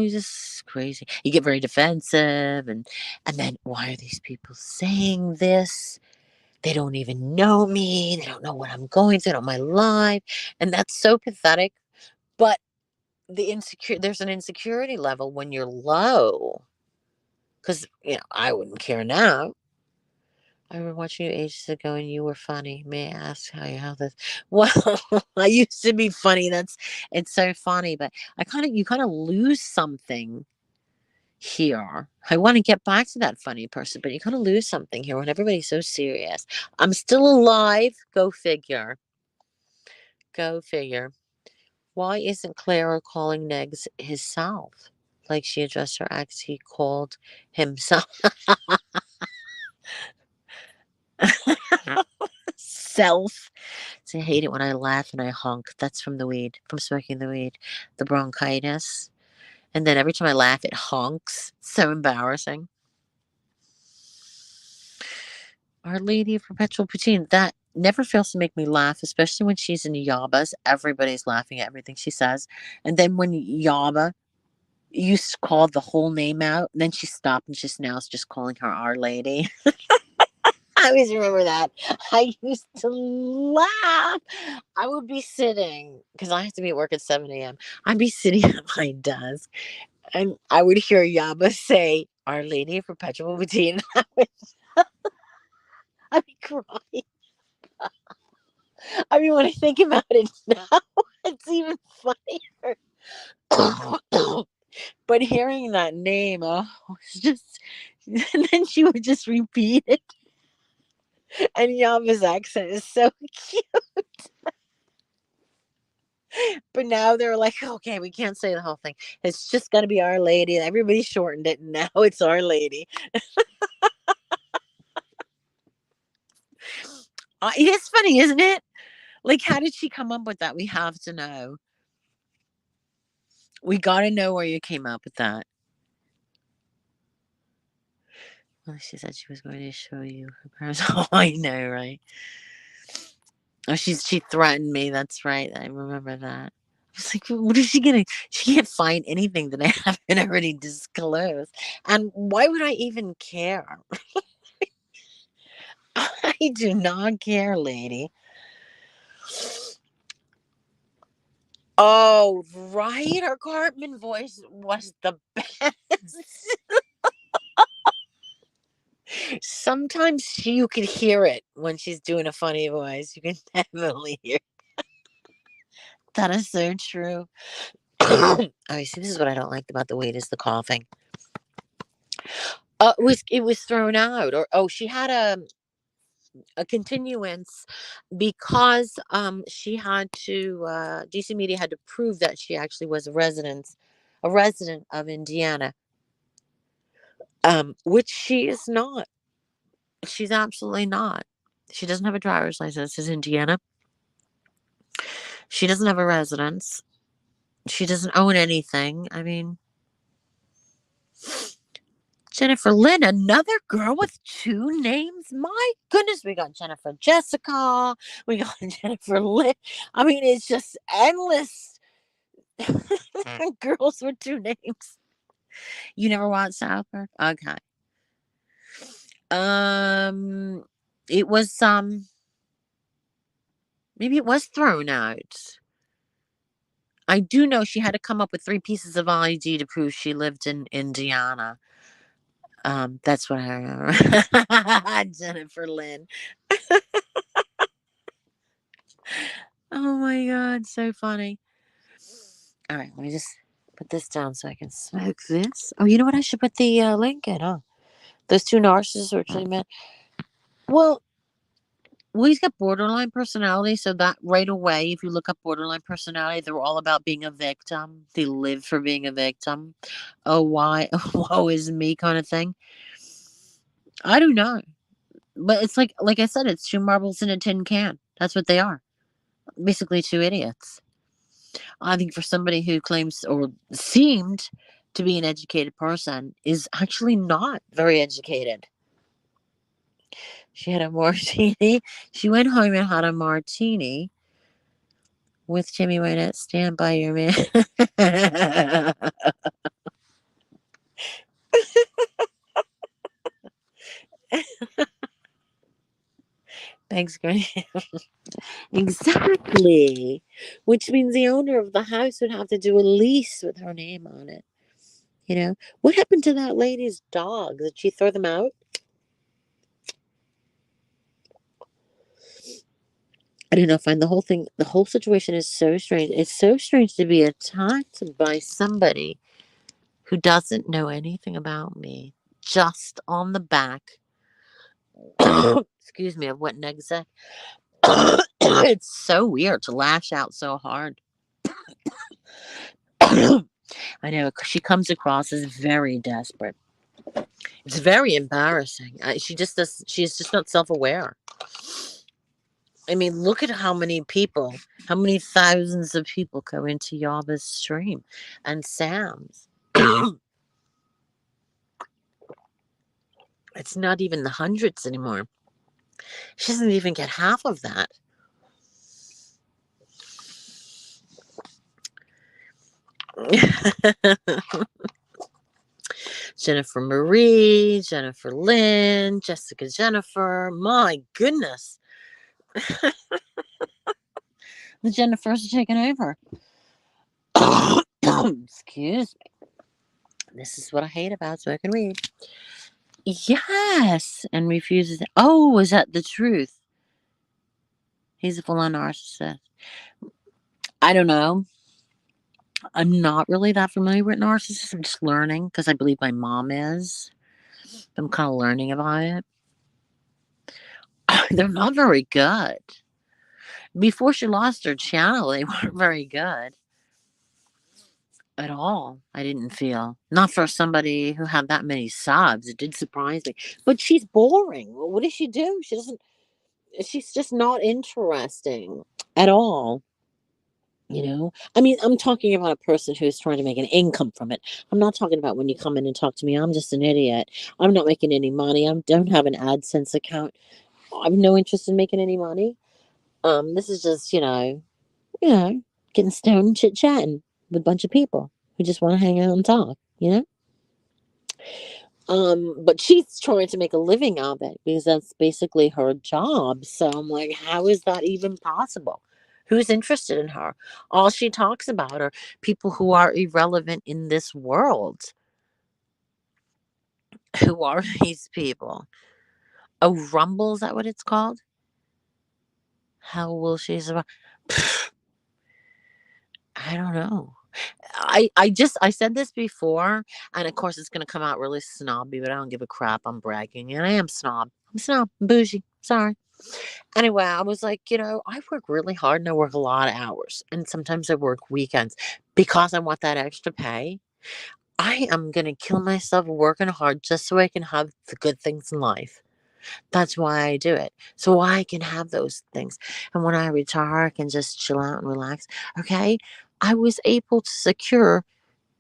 just crazy. You get very defensive, and then why are these people saying this? They don't even know me. They don't know what I'm going through in my life, and that's so pathetic. But there's an insecurity level when you're low, because I wouldn't care now. I remember watching you ages ago, and you were funny. May I ask how this? Well, I used to be funny. It's so funny, but you kind of lose something here. I want to get back to that funny person, but you kind of lose something here when everybody's so serious. I'm still alive. Go figure. Go figure. Why isn't Clara calling Negs himself? Like she addressed her ex, he called himself. Self. So I hate it when I laugh and I honk. That's from the weed, from smoking the weed, the bronchitis. And then every time I laugh, it honks. So embarrassing. Our Lady of Perpetual Poutine. That never fails to make me laugh, especially when she's in Yabba's. Everybody's laughing at everything she says. And then when Yabba used to call the whole name out, and then she stopped and just now is just calling her Our Lady. I always remember that. I used to laugh. I would be sitting because I have to be at work at 7 a.m. I'd be sitting at my desk and I would hear Yaba say, Our Lady of Perpetual Routine. I'd be crying. I mean, when I think about it now, it's even funnier. But hearing that name, oh, it's just, and then she would just repeat it. And Yama's accent is so cute. But now they're like, okay, we can't say the whole thing. It's just got to be Our Lady. And everybody shortened it, and now it's Our Lady. It is funny, isn't it? Like, how did she come up with that? We have to know. We got to know where you came up with that. Well, she said she was going to show you her parents. Oh, I know, right? Oh, she threatened me. That's right. I remember that. I was like, what is she gonna? She can't find anything that I haven't already disclosed. And why would I even care? I do not care, lady. Oh, right. Her Cartman voice was the best. Sometimes you can hear it when she's doing a funny voice. You can definitely hear. That is so true. Oh, you see, this is what I don't like about the weed is the coughing. It was thrown out, or she had a continuance because she had to DC Media had to prove that she actually was a resident of Indiana, which she is not. She's absolutely not. She doesn't have a driver's license in Indiana. She doesn't have a residence. She doesn't own anything. I mean, Jennifer Lynn, another girl with two names. My goodness, we got Jennifer Jessica. We got Jennifer Lynn. I mean, it's just endless girls with two names. You never watched South Park? Okay. Um, it was maybe it was thrown out. I do know she had to come up with 3 pieces of ID to prove she lived in Indiana. That's what I remember. Jennifer Lynn. Oh my god, so funny. All right, let me just put this down so I can smoke this. Oh, you know what? I should put the link in, huh? Those two narcissists originally met. Well, he's got borderline personality, so that right away, if you look up borderline personality, they're all about being a victim. They live for being a victim. Oh, why? Woe is me kind of thing. I don't know. But it's like I said, it's two marbles in a tin can. That's what they are. Basically two idiots. I think for somebody who claims or seemed to be an educated person is actually not very educated. She had a martini. She went home and had a martini with Jimmy Wynette. Stand by your man. Thanks, Granny. Exactly. Which means the owner of the house would have to do a lease with her name on it. You know? What happened to that lady's dog? Did she throw them out? I don't know. Find the whole thing. The whole situation is so strange. It's so strange to be attacked by somebody who doesn't know anything about me, just on the back. Excuse me, of what Neg said. It's so weird to lash out so hard. I know she comes across as very desperate. It's very embarrassing. She just does. She's just not self-aware. I mean, look at how many people, how many thousands of people go into Yaba's stream and Sam's. It's not even the hundreds anymore. She doesn't even get half of that. Jennifer Marie, Jennifer Lynn, Jessica Jennifer. My goodness. The Jennifers are taking over. Excuse me. This is what I hate about smoking weed. Yes. And refuses. Oh, is that the truth? He's a full on narcissist. I don't know. I'm not really that familiar with narcissists. I'm just learning because I believe my mom is. I'm kind of learning about it. They're not very good. Before she lost her channel, they weren't very good at all. I didn't feel. Not for somebody who had that many subs. It did surprise me. But she's boring. What does she do? She doesn't. She's just not interesting at all. I mean, I'm talking about a person who's trying to make an income from it. I'm not talking about when you come in and talk to me. I'm just an idiot. I'm not making any money. I don't have an AdSense account. I have no interest in making any money. This is just, you know, getting stoned and chit chatting with a bunch of people who just want to hang out and talk. But she's trying to make a living out of it because that's basically her job. So I'm like, how is that even possible? Who's interested in her? All she talks about are people who are irrelevant in this world. Who are these people? Oh, Rumble, is that what it's called? How will she survive? I don't know. I said this before, and of course it's gonna come out really snobby, but I don't give a crap. I'm bragging, and I am snob. I'm snob, I'm bougie. Sorry. Anyway, I was like, I work really hard and I work a lot of hours, and sometimes I work weekends because I want that extra pay. I am gonna kill myself working hard just so I can have the good things in life. That's why I do it. So I can have those things. And when I retire, I can just chill out and relax. Okay. I was able to secure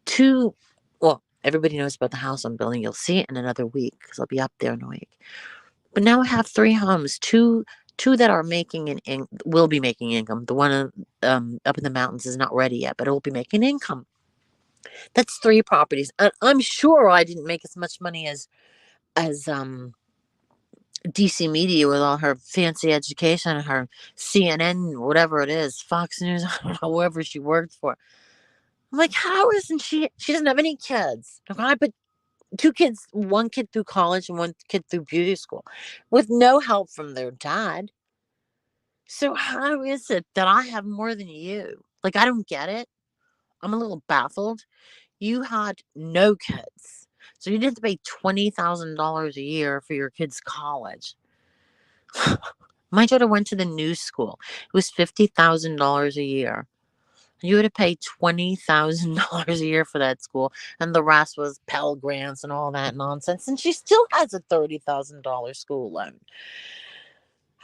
two. Well, everybody knows about the house I'm building. You'll see it in another week because I'll be up there in a week. But now I have three homes, two that are making will be making income. The one up in the mountains is not ready yet, but it will be making income. That's three properties. And I'm sure I didn't make as much money as DC Media with all her fancy education, her CNN, whatever it is, Fox News, I don't know, whoever she works for. I'm like, how isn't she? She doesn't have any kids. Okay, but two kids, one kid through college and one kid through beauty school, with no help from their dad. So how is it that I have more than you? Like, I don't get it. I'm a little baffled. You had no kids, so you didn't have to pay $20,000 a year for your kids' college. My daughter went to the new school. It was $50,000 a year. You had to pay $20,000 a year for that school, and the rest was Pell Grants and all that nonsense. And she still has a $30,000 school loan.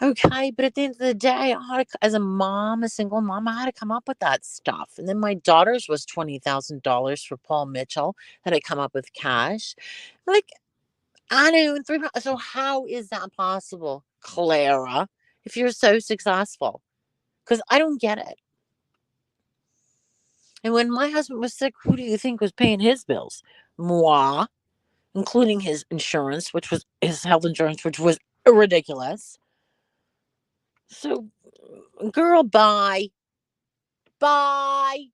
Okay, but at the end of the day, as a mom, a single mom, I had to come up with that stuff. And then my daughter's was $20,000 for Paul Mitchell that I come up with cash. Like, I know, so how is that possible, Clara, if you're so successful? Because I don't get it. And when my husband was sick, who do you think was paying his bills? Moi, including his insurance, which was his health insurance, which was ridiculous. So, girl, bye. Bye,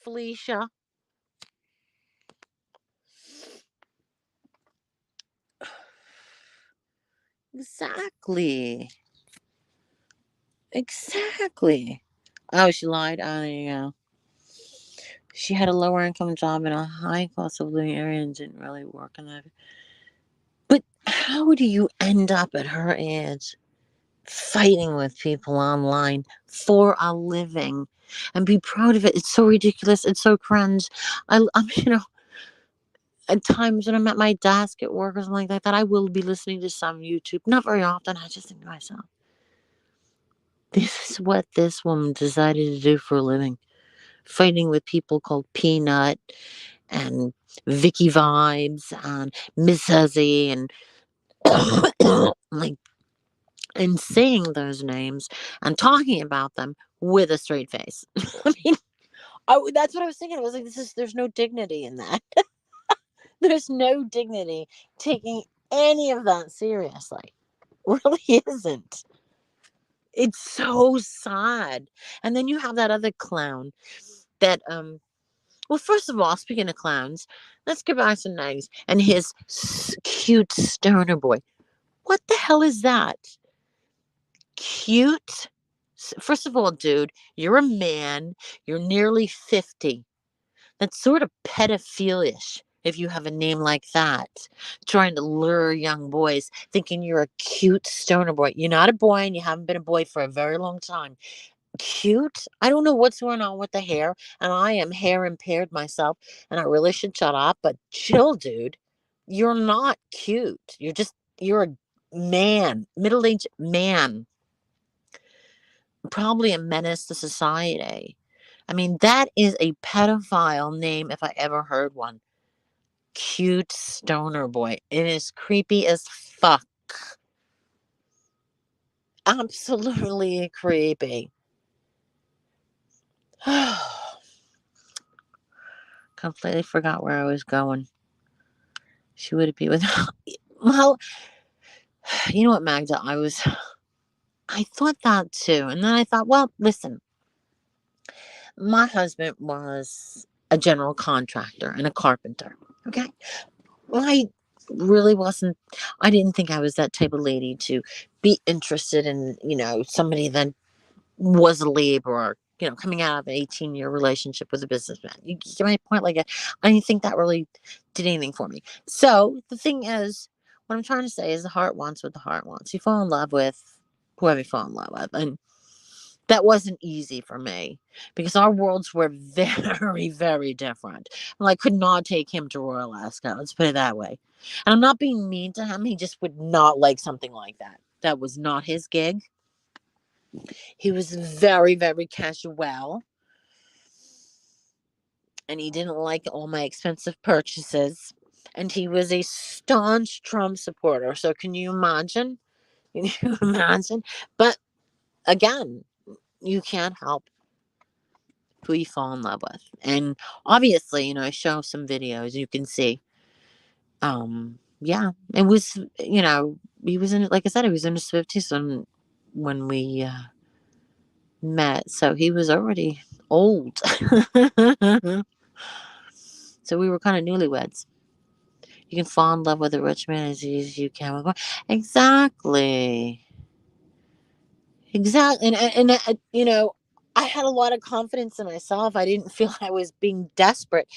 Felicia. Exactly. Exactly. Oh, she lied. Oh, there you go. She had a lower income job in a high cost of living area and didn't really work in that. But how do you end up at her age fighting with people online for a living and be proud of it. It's so ridiculous. It's so cringe. I'm, at times when I'm at my desk at work or something like that, I will be listening to some YouTube. Not very often. I just think to myself, this is what this woman decided to do for a living. Fighting with people called Peanut and Vicky Vibes and Miss Huzzy and like and saying those names and talking about them with a straight face. I mean, that's what I was thinking. I was like, there's no dignity in that. There's no dignity taking any of that seriously. Really isn't. It's so sad. And then you have that other clown that well, first of all, speaking of clowns, let's go back to the 90s and his cute stoner boy. What the hell is that? Cute? First of all, dude, you're a man. You're nearly 50. That's sort of pedophilish if you have a name like that. Trying to lure young boys, thinking you're a cute stoner boy. You're not a boy and you haven't been a boy for a very long time. Cute? I don't know what's going on with the hair, and I am hair impaired myself, and I really should shut up, but chill, dude. You're not cute. You're a man, middle aged man, probably a menace to society. I mean, that is a pedophile name if I ever heard one. Cute stoner boy. It is creepy as fuck. Absolutely creepy. Completely forgot where I was going. She would be with. Well, you know what, Magda? I thought that too. And then I thought, well, listen, my husband was a general contractor and a carpenter. Okay. Well, I didn't think I was that type of lady to be interested in, somebody that was a laborer, coming out of an 18-year relationship with a businessman. You get my point? Like, I didn't think that really did anything for me. So the thing is, what I'm trying to say is the heart wants what the heart wants. You fall in love with whoever you fall in love with. And that wasn't easy for me because our worlds were very, very different. Well, I could not take him to Royal Ascot. Let's put it that way. And I'm not being mean to him. He just would not like something like that. That was not his gig. He was very, very casual. And he didn't like all my expensive purchases. And he was a staunch Trump supporter. So can you imagine? Can you imagine? But again, you can't help who you fall in love with. And obviously, I show some videos you can see. Yeah, it was, he was in, like I said, he was in his 50s when we met. So he was already old. So we were kind of newlyweds. You can fall in love with a rich man as easy as you can with one. Exactly. Exactly. I had a lot of confidence in myself. I didn't feel I was being desperate.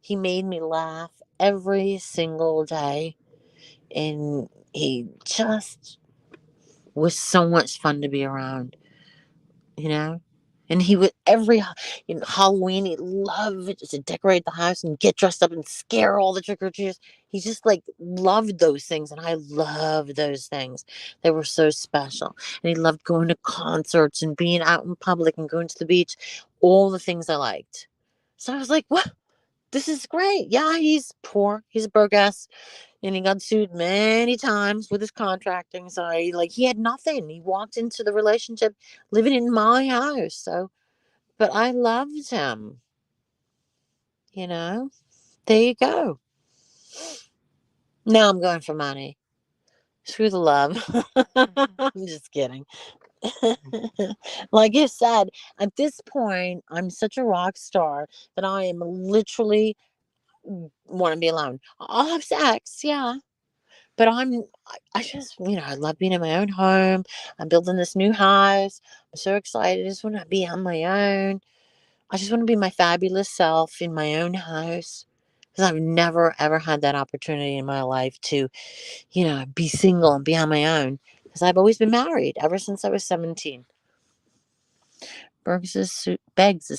He made me laugh every single day. And he just was so much fun to be around, you know? And he would Halloween, he loved to decorate the house and get dressed up and scare all the trick or treaters. He just like loved those things, and I loved those things. They were so special. And he loved going to concerts and being out in public and going to the beach. All the things I liked. So I was like, "What? This is great." Yeah, he's poor. He's a broke ass, and he got sued many times with his contracting. So he had nothing. He walked into the relationship living in my house. So, but I loved him. There you go. Now I'm going for money. Screw the love. I'm just kidding. Like you said, at this point, I'm such a rock star that I am literally want to be alone. I'll have sex, yeah. But I just, I love being in my own home. I'm building this new house. I'm so excited. I just want to be on my own. I just want to be my fabulous self in my own house. Because I've never, ever had that opportunity in my life to, be single and be on my own. because I've always been married ever since I was 17. Begs is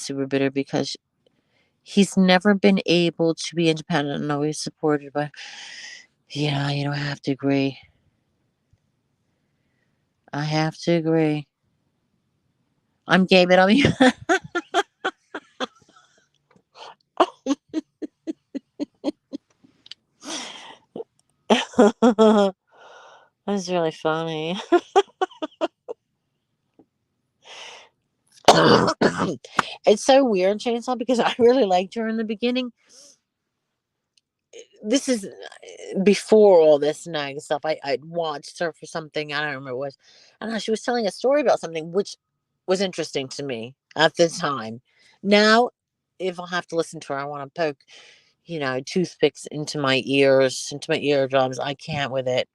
super bitter because he's never been able to be independent and always supported by. Yeah, I have to agree. I have to agree. I'm gay, but I'm. That's really funny. It's so weird, Chainsaw, because I really liked her in the beginning. This is before all this nagging stuff. I'd watched her for something, I don't remember what it was. And she was telling a story about something which was interesting to me at the time. Now, if I have to listen to her, I want to poke, toothpicks into my ears, into my eardrums. I can't with it.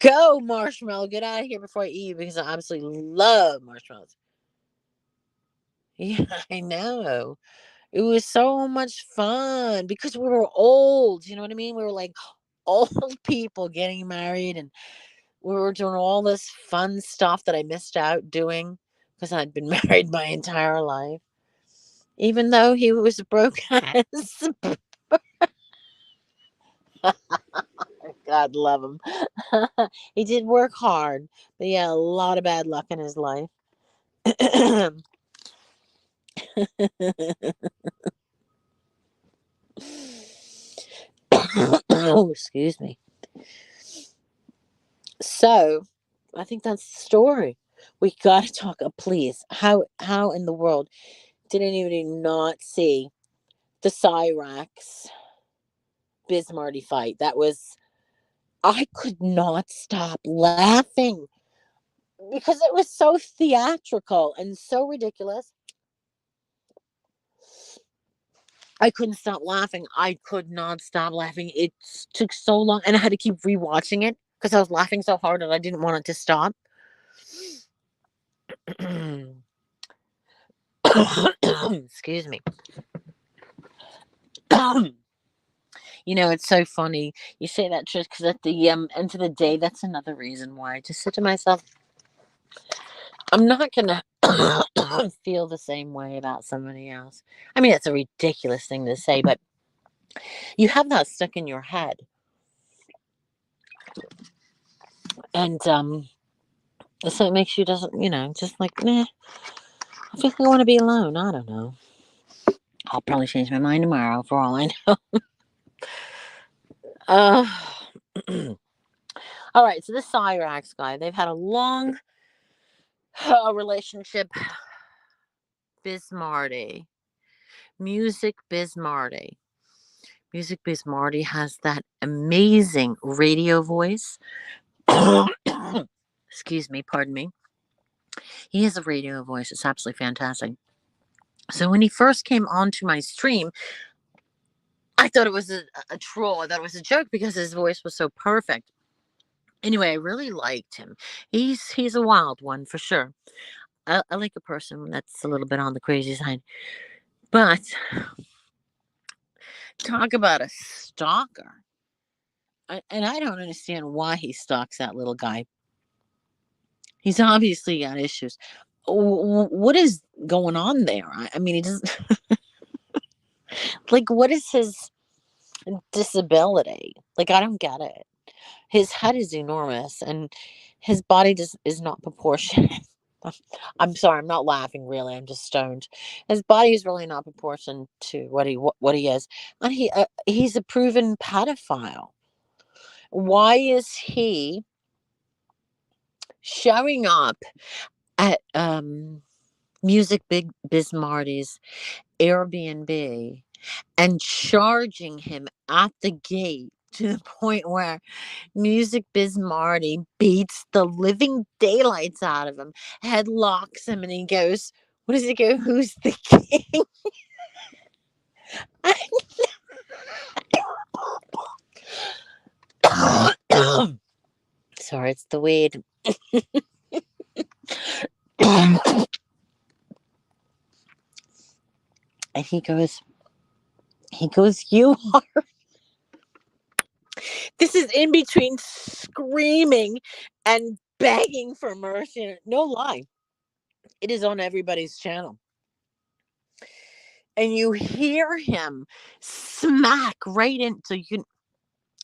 Go, Marshmallow. Get out of here before I eat you because I absolutely love marshmallows. Yeah, I know. It was so much fun because we were old. You know what I mean? We were like old people getting married, and we were doing all this fun stuff that I missed out doing because I'd been married my entire life. Even though he was broke ass. God love him. He did work hard, but yeah, a lot of bad luck in his life. Oh, excuse me. So, I think that's the story. We got to talk. Please, how in the world did anybody not see the Cyrax Bismarcky fight? That was, I could not stop laughing because it was so theatrical and so ridiculous. I couldn't stop laughing. I could not stop laughing. It took so long, and I had to keep rewatching it because I was laughing so hard that I didn't want it to stop. Excuse me. It's so funny you say that, Trish, because at the end of the day, that's another reason why I just said to myself, I'm not gonna feel the same way about somebody else. I mean, it's a ridiculous thing to say, but you have that stuck in your head, and so it makes you doesn't, just like, nah. I think I want to be alone. I don't know. I'll probably change my mind tomorrow, for all I know. Uh, all right. So this Cyrax guy, they've had a long relationship. Bismarcky. Music Bismarcky. Music Bismarcky has that amazing radio voice. Excuse me, pardon me. He has a radio voice. It's absolutely fantastic. So when he first came onto my stream, I thought it was a troll. I thought it was a joke because his voice was so perfect. Anyway, I really liked him. He's a wild one for sure. I like a person that's a little bit on the crazy side. But talk about a stalker. And I don't understand why he stalks that little guy. He's obviously got issues. What is going on there? I mean, he doesn't. Like, what is his disability? Like, I don't get it. His head is enormous, and his body just is not proportionate. I'm sorry, I'm not laughing. Really, I'm just stoned. His body is really not proportioned to what he is, and he's a proven pedophile. Why is he showing up at Music Big Bismarcky's Airbnb and charging him at the gate to the point where Music Bismarcky beats the living daylights out of him, headlocks him, and he goes, "What does he go? Who's the king?" Sorry, it's the weed. And he goes, "You are." This is in between screaming and begging for mercy. No lie, it is on everybody's channel. And you hear him smack right into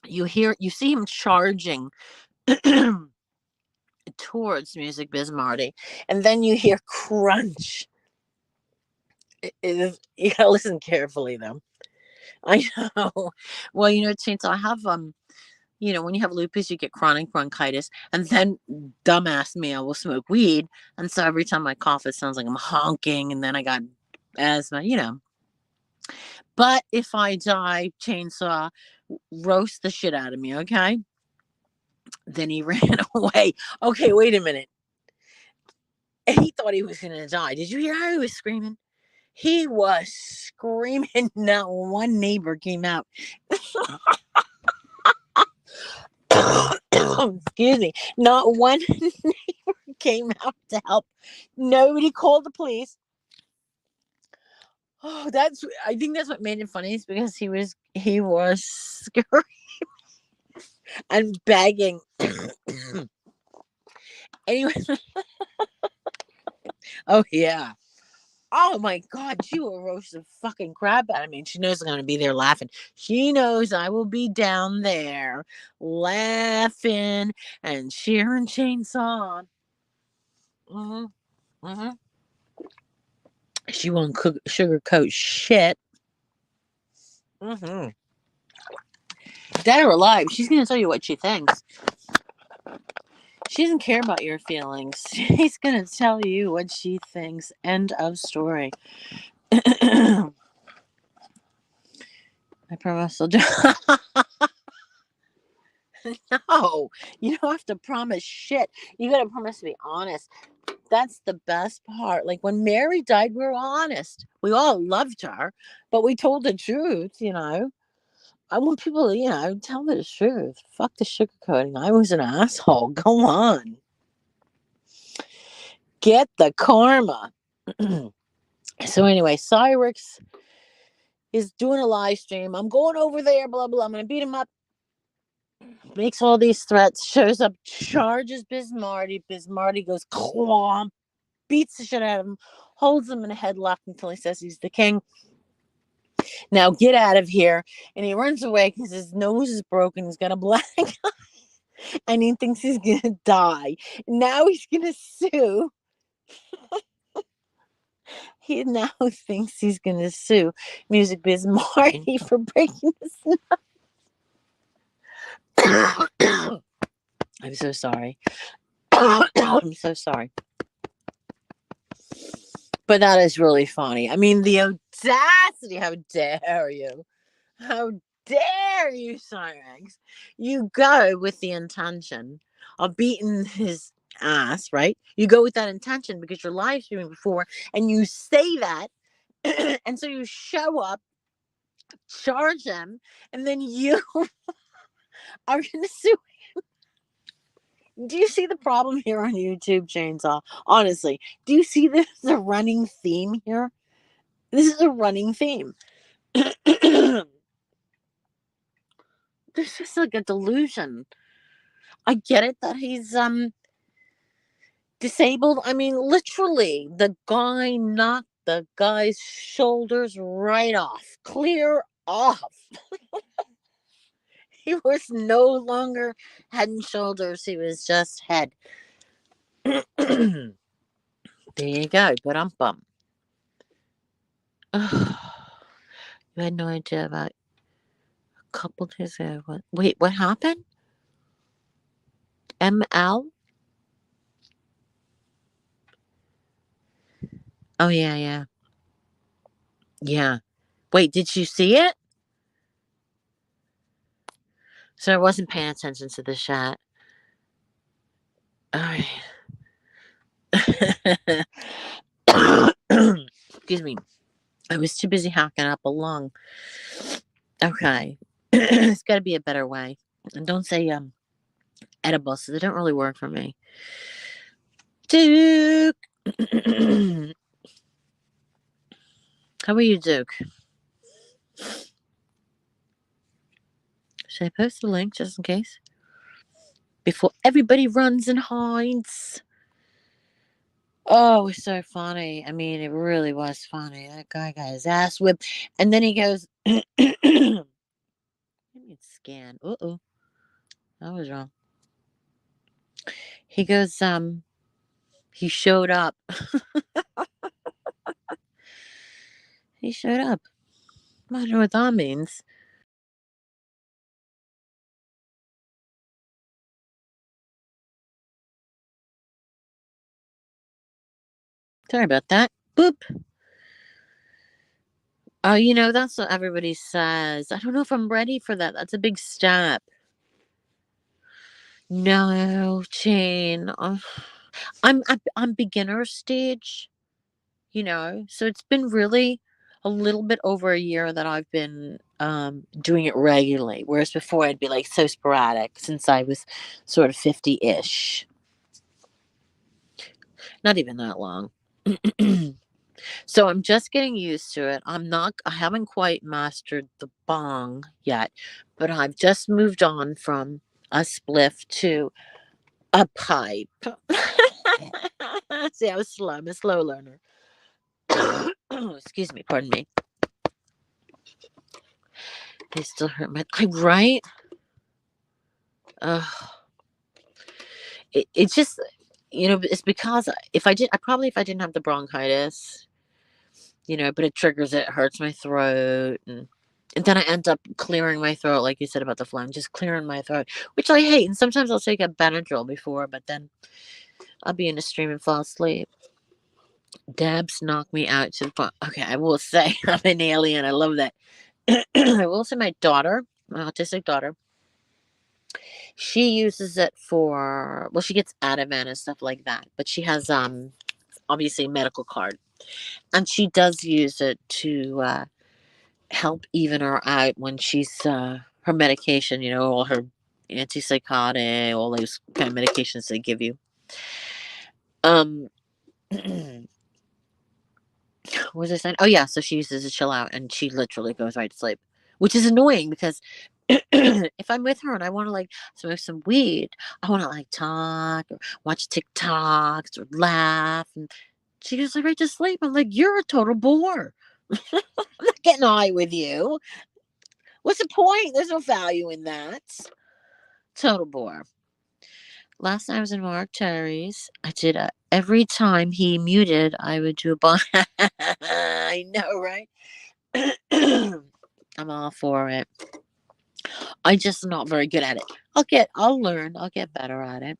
you see him charging towards Music Biz Marty, and then you hear crunch. You gotta listen carefully though. I know. Well, Chainsaw, I have when you have lupus, you get chronic bronchitis, and then dumbass me, I will smoke weed, and so every time I cough, it sounds like I'm honking, and then I got asthma. But if I die, Chainsaw, roast the shit out of me, okay? Then he ran away. Okay, wait a minute. He thought he was gonna die. Did you hear how he was screaming? He was screaming. Not one neighbor came out. Excuse me. Not one neighbor came out to help. Nobody called the police. Oh, I think that's what made it funny, is because he was screaming and begging. Anyway, oh yeah. Oh my God, she will roast the fucking crap out of me. And she knows I'm going to be there laughing. She knows I will be down there laughing and cheering Chainsaw. Mm-hmm. Mm-hmm. She won't sugarcoat shit. Mm-hmm. Dead or alive, she's going to tell you what she thinks. She doesn't care about your feelings. She's going to tell you what she thinks. End of story. I promise I'll do. No, you don't have to promise shit. You got to promise to be honest. That's the best part. Like when Mary died, we were honest. We all loved her, but we told the truth. I want people to, tell the truth. Fuck the sugarcoating. I was an asshole. Go on. Get the karma. So anyway, Cyrix is doing a live stream. I'm going over there, blah, blah. I'm going to beat him up. Makes all these threats, shows up, charges Bismarcky. Bismarcky goes clomp, beats the shit out of him, holds him in a headlock until he says he's the king. Now get out of here. And he runs away because his nose is broken. He's got a black eye. And he thinks he's going to die. Now he's going to sue. He now thinks he's going to sue Music Biz Marty for breaking his nose. I'm so sorry. I'm so sorry. But that is really funny. I mean, the audacity. How dare you? How dare you, Cyrex? You go with the intention of beating his ass, right? You go with that intention because you're live streaming before and you say that. And so you show up, charge him, and then you are going to sue. Do you see the problem here on YouTube, Chainsaw? Honestly, do you see this as a running theme here? This is a running theme. There's just like a delusion. I get it that he's disabled. I mean, literally, the guy knocked the guy's shoulders right off, clear off. He was no longer head and shoulders. He was just head. There you go. But bum. You had no idea about a couple days ago. Wait, what happened? ML? Oh, yeah, yeah. Yeah. Wait, did you see it? So I wasn't paying attention to the chat. All right. Excuse me. I was too busy hacking up a lung. Okay. It's got to be a better way. And don't say edibles. They don't really work for me. Duke. How are you, Duke? Should I post the link just in case? before everybody runs and hides. Oh, it was so funny. I mean, it really was funny. That guy got his ass whipped. And then he goes, let me scan. Uh-oh. That was wrong. He goes, he showed up. He showed up. I don't know what that means. Sorry about that. Boop. Oh, that's what everybody says. I don't know if I'm ready for that. That's a big step. No, Jane. I'm beginner stage, so it's been really a little bit over a year that I've been doing it regularly, whereas before I'd be like so sporadic since I was sort of 50-ish. Not even that long. So I'm just getting used to it. I haven't quite mastered the bong yet, but I've just moved on from a spliff to a pipe. See, I was slow. I'm a slow learner. Excuse me, pardon me. They still hurt my right? It's just it's because if I didn't have the bronchitis, but it triggers it hurts my throat, and then I end up clearing my throat, like you said about the phlegm, just clearing my throat, which I hate. And sometimes I'll take a Benadryl before, but then I'll be in a stream and fall asleep. Debs knocked me out to the point. Okay, I will say I'm an alien. I love that. I will say my daughter, my autistic daughter, she uses it for, well, she gets Ativan and stuff like that, but she has obviously a medical card, and she does use it to help even her out when she's her medication, all her antipsychotic, all those kind of medications they give you. Um, what was I saying? Oh yeah, so she uses it to chill out, and she literally goes right to sleep, which is annoying because if I'm with her and I want to like smoke some weed, I want to like talk or watch TikToks or laugh, and she goes like right to sleep. I'm like, you're a total bore. I'm not getting high with you. What's the point? There's no value in that. Total bore. Last time I was in Mark Terry's, I did every time he muted, I would do a bong. I know, right? I'm all for it. I'm just not very good at it. I'll learn. I'll get better at it.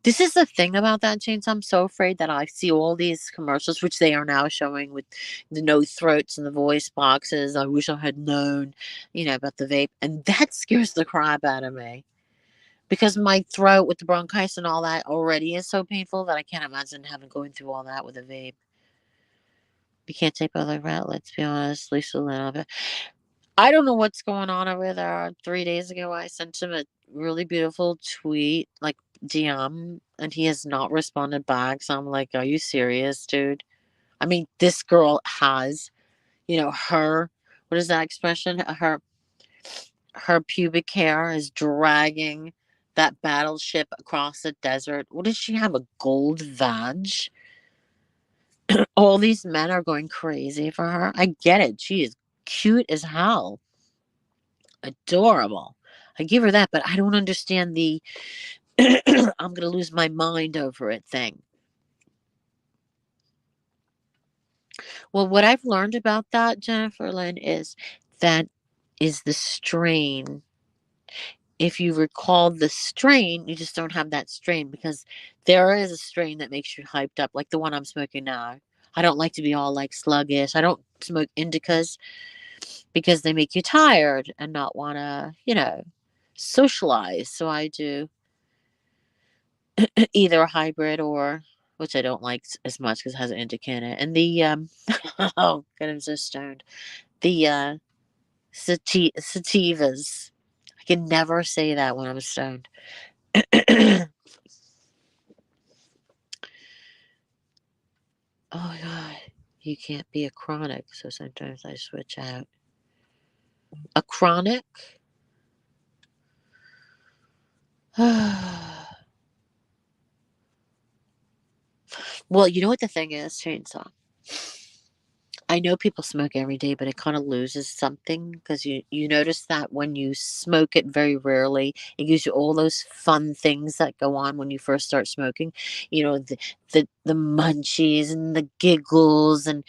This is the thing about that, James. I'm so afraid that I see all these commercials, which they are now showing with the no throats and the voice boxes. I wish I had known, about the vape. And that scares the crap out of me. Because my throat with the bronchitis and all that already is so painful that I can't imagine having going through all that with a vape. You can't take other route, let's be honest. Lisa Lynn. I don't know what's going on over there. 3 days ago, I sent him a really beautiful tweet, like DM, and he has not responded back. So I'm like, are you serious, dude? I mean, this girl has, her, what is that expression? Her pubic hair is dragging that battleship across the desert. What does she have? A gold vag? All these men are going crazy for her. I get it. She is cute as hell. Adorable. I give her that, but I don't understand the I'm going to lose my mind over it thing. Well, what I've learned about that, Jennifer Lynn, is the strain. If you recall the strain, you just don't have that strain because there is a strain that makes you hyped up, like the one I'm smoking now. I don't like to be all like sluggish. I don't smoke indicas because they make you tired and not want to, socialize. So I do either a hybrid or, which I don't like as much because it has an indica in it. And the, oh, God, I'm so stoned. The sativas. I can never say that when I'm stoned. Oh my God, you can't be a chronic, so sometimes I switch out. A chronic? Well, you know what the thing is, Chainsaw? I know people smoke every day, but it kind of loses something because you notice that when you smoke it very rarely, it gives you all those fun things that go on when you first start smoking. The munchies and the giggles and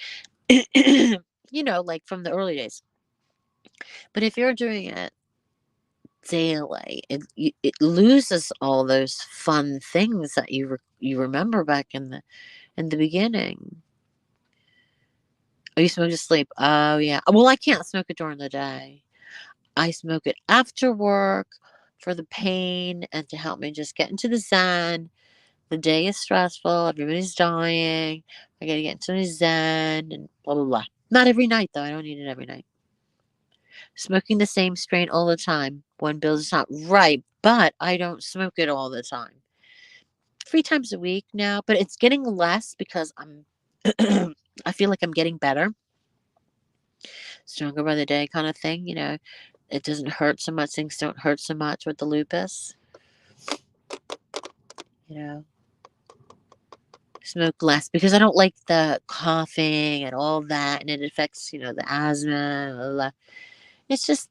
like from the early days. But if you're doing it daily, it loses all those fun things that you remember back in the beginning. Oh, you smoke to sleep. Oh yeah. Well, I can't smoke it during the day. I smoke it after work for the pain and to help me just get into the zen. The day is stressful. Everybody's dying. I gotta get into the zen and blah blah blah. Not every night though. I don't need it every night. Smoking the same strain all the time. One builds is not right, but I don't smoke it all the time. 3 times a week now, but it's getting less because I'm. I feel like I'm getting better, stronger by the day, kind of thing. It doesn't hurt so much. Things don't hurt so much with the lupus. You know, smoke less because I don't like the coughing and all that, and it affects the asthma. Blah, blah, blah. It's just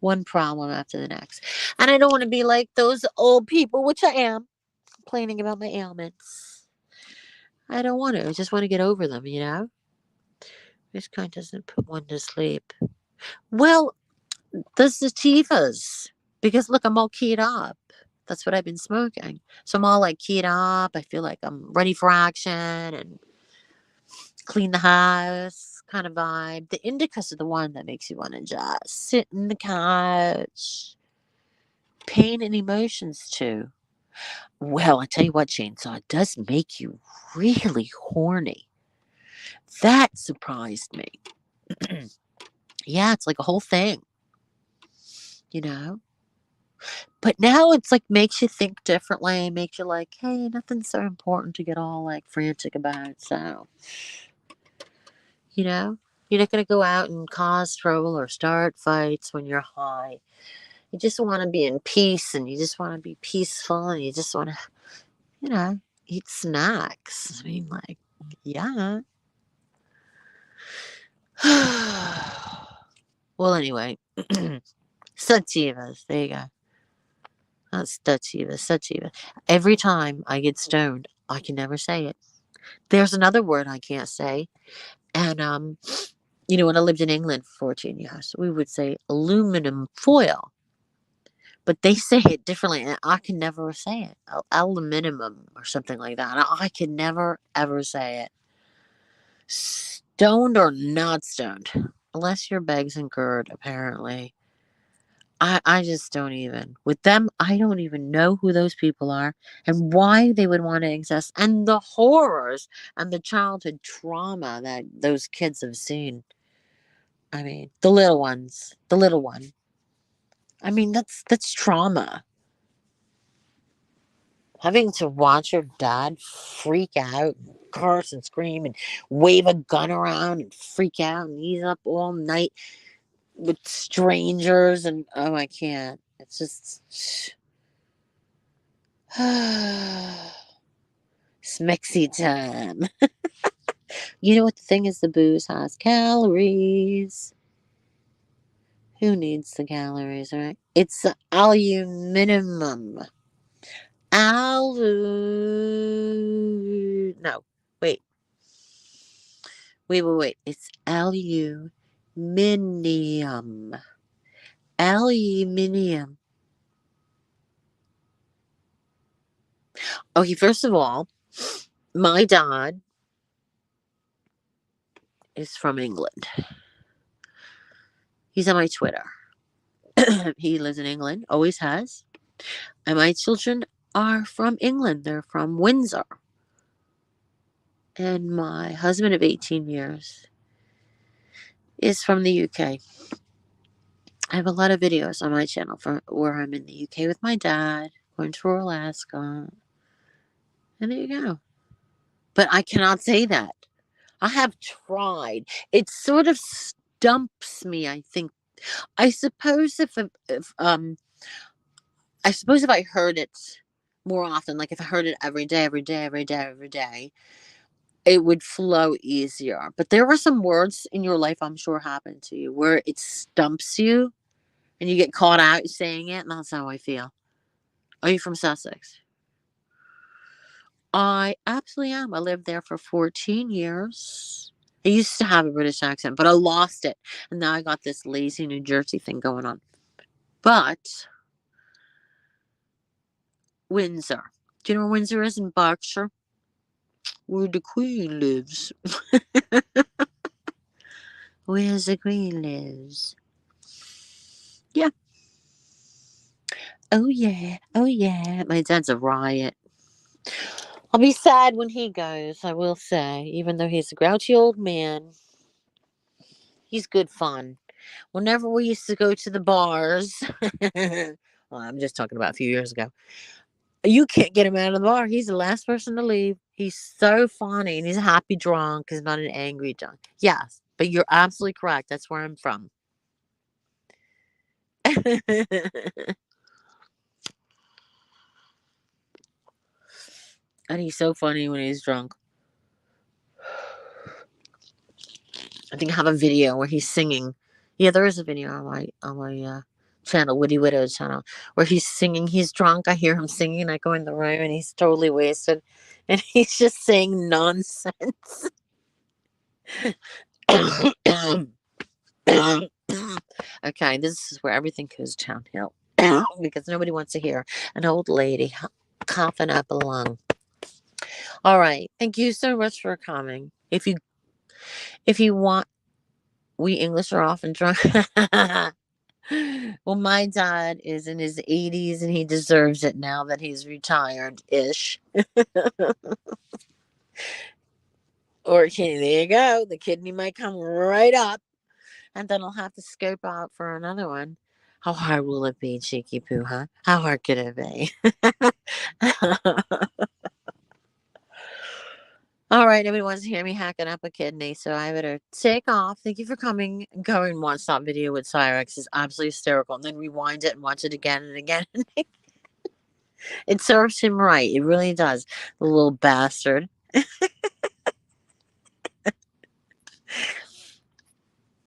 one problem after the next, and I don't want to be like those old people, which I am, complaining about my ailments. I don't want to. I just want to get over them. This kind doesn't put one to sleep. Well, the sativas, because look, I'm all keyed up. That's what I've been smoking. So I'm all like keyed up. I feel like I'm ready for action and clean the house kind of vibe. The indicas are the one that makes you want to just sit in the couch. Pain and emotions too. Well, I tell you what, Chainsaw, it does make you really horny. That surprised me. Yeah, it's like a whole thing, you know? But now it's like makes you think differently, makes you like, hey, nothing's so important to get all like frantic about. So, you know, you're not going to go out and cause trouble or start fights when you're high. You just want to be in peace and you just want to be peaceful and you just want to, you know, eat snacks. I mean, like, yeah. Well, anyway, sativas. There you go. That's sativa, sativa. Every time I get stoned, I can never say it. There's another word I can't say. And when I lived in England for 14 years, we would say aluminum foil. But they say it differently, and I can never say it. Aluminum or something like that. I can never, ever say it. Stoned or not stoned. Unless you're Beggs and Gerd, apparently. I just don't even. With them, I don't even know who those people are and why they would want to exist and the horrors and the childhood trauma that those kids have seen. I mean, the little ones, the little one. I mean, that's trauma. Having to watch your dad freak out, and curse and scream and wave a gun around and freak out and he's up all night with strangers and oh, I can't. It's just smexy time. You know what the thing is? The booze has calories. Who needs the calories, right? It's the aluminum. No, wait. Wait. It's aluminium. Aluminium. Okay, first of all, my dad is from England. He's on my Twitter. He lives in England, always has. And my children are from England. They're from Windsor. And my husband of 18 years is from the UK. I have a lot of videos on my channel from where I'm in the UK with my dad, going to Alaska. And there you go. But I cannot say that. I have tried. It sort of stumps me, I think. I suppose if I suppose if I heard it more often, like if I heard it every day, every day, every day, every day, it would flow easier. But there are some words in your life, I'm sure, happened to you where it stumps you and you get caught out saying it, and that's how I feel. Are you from Sussex? I absolutely am. I lived there for 14 years. I used to have a British accent, but I lost it. And now I got this lazy New Jersey thing going on. But Windsor. Do you know where Windsor is in Berkshire? Where the Queen lives. Where the Queen lives. Yeah. Oh, yeah. Oh, yeah. My dad's a riot. I'll be sad when he goes, I will say. Even though he's a grouchy old man, he's good fun. Whenever we used to go to the bars, well, I'm just talking about a few years ago, you can't get him out of the bar. He's the last person to leave. He's so funny and he's a happy drunk. He's not an angry drunk. Yes, but you're absolutely correct. That's where I'm from. And he's so funny when he's drunk. I think I have a video where he's singing. Yeah, there is a video on my channel, Witty Widows channel, where he's singing. He's drunk. I hear him singing. I go in the room and he's totally wasted, and he's just saying nonsense. Okay, this is where everything goes downhill because nobody wants to hear an old lady coughing up a lung. All right, thank you so much for coming. If you want, we English are often drunk. Well, my dad is in his 80s and he deserves it now that he's retired ish. Or there you go. The kidney might come right up, and then I'll have to scope out for another one. How hard will it be, Cheeky Poo, huh? How hard could it be? All right, nobody wants to hear me hacking up a kidney, so I better take off. Thank you for coming and go and watch that video with Cyrex. It's absolutely hysterical. And then rewind it and watch it again and again. It serves him right. It really does. The little bastard.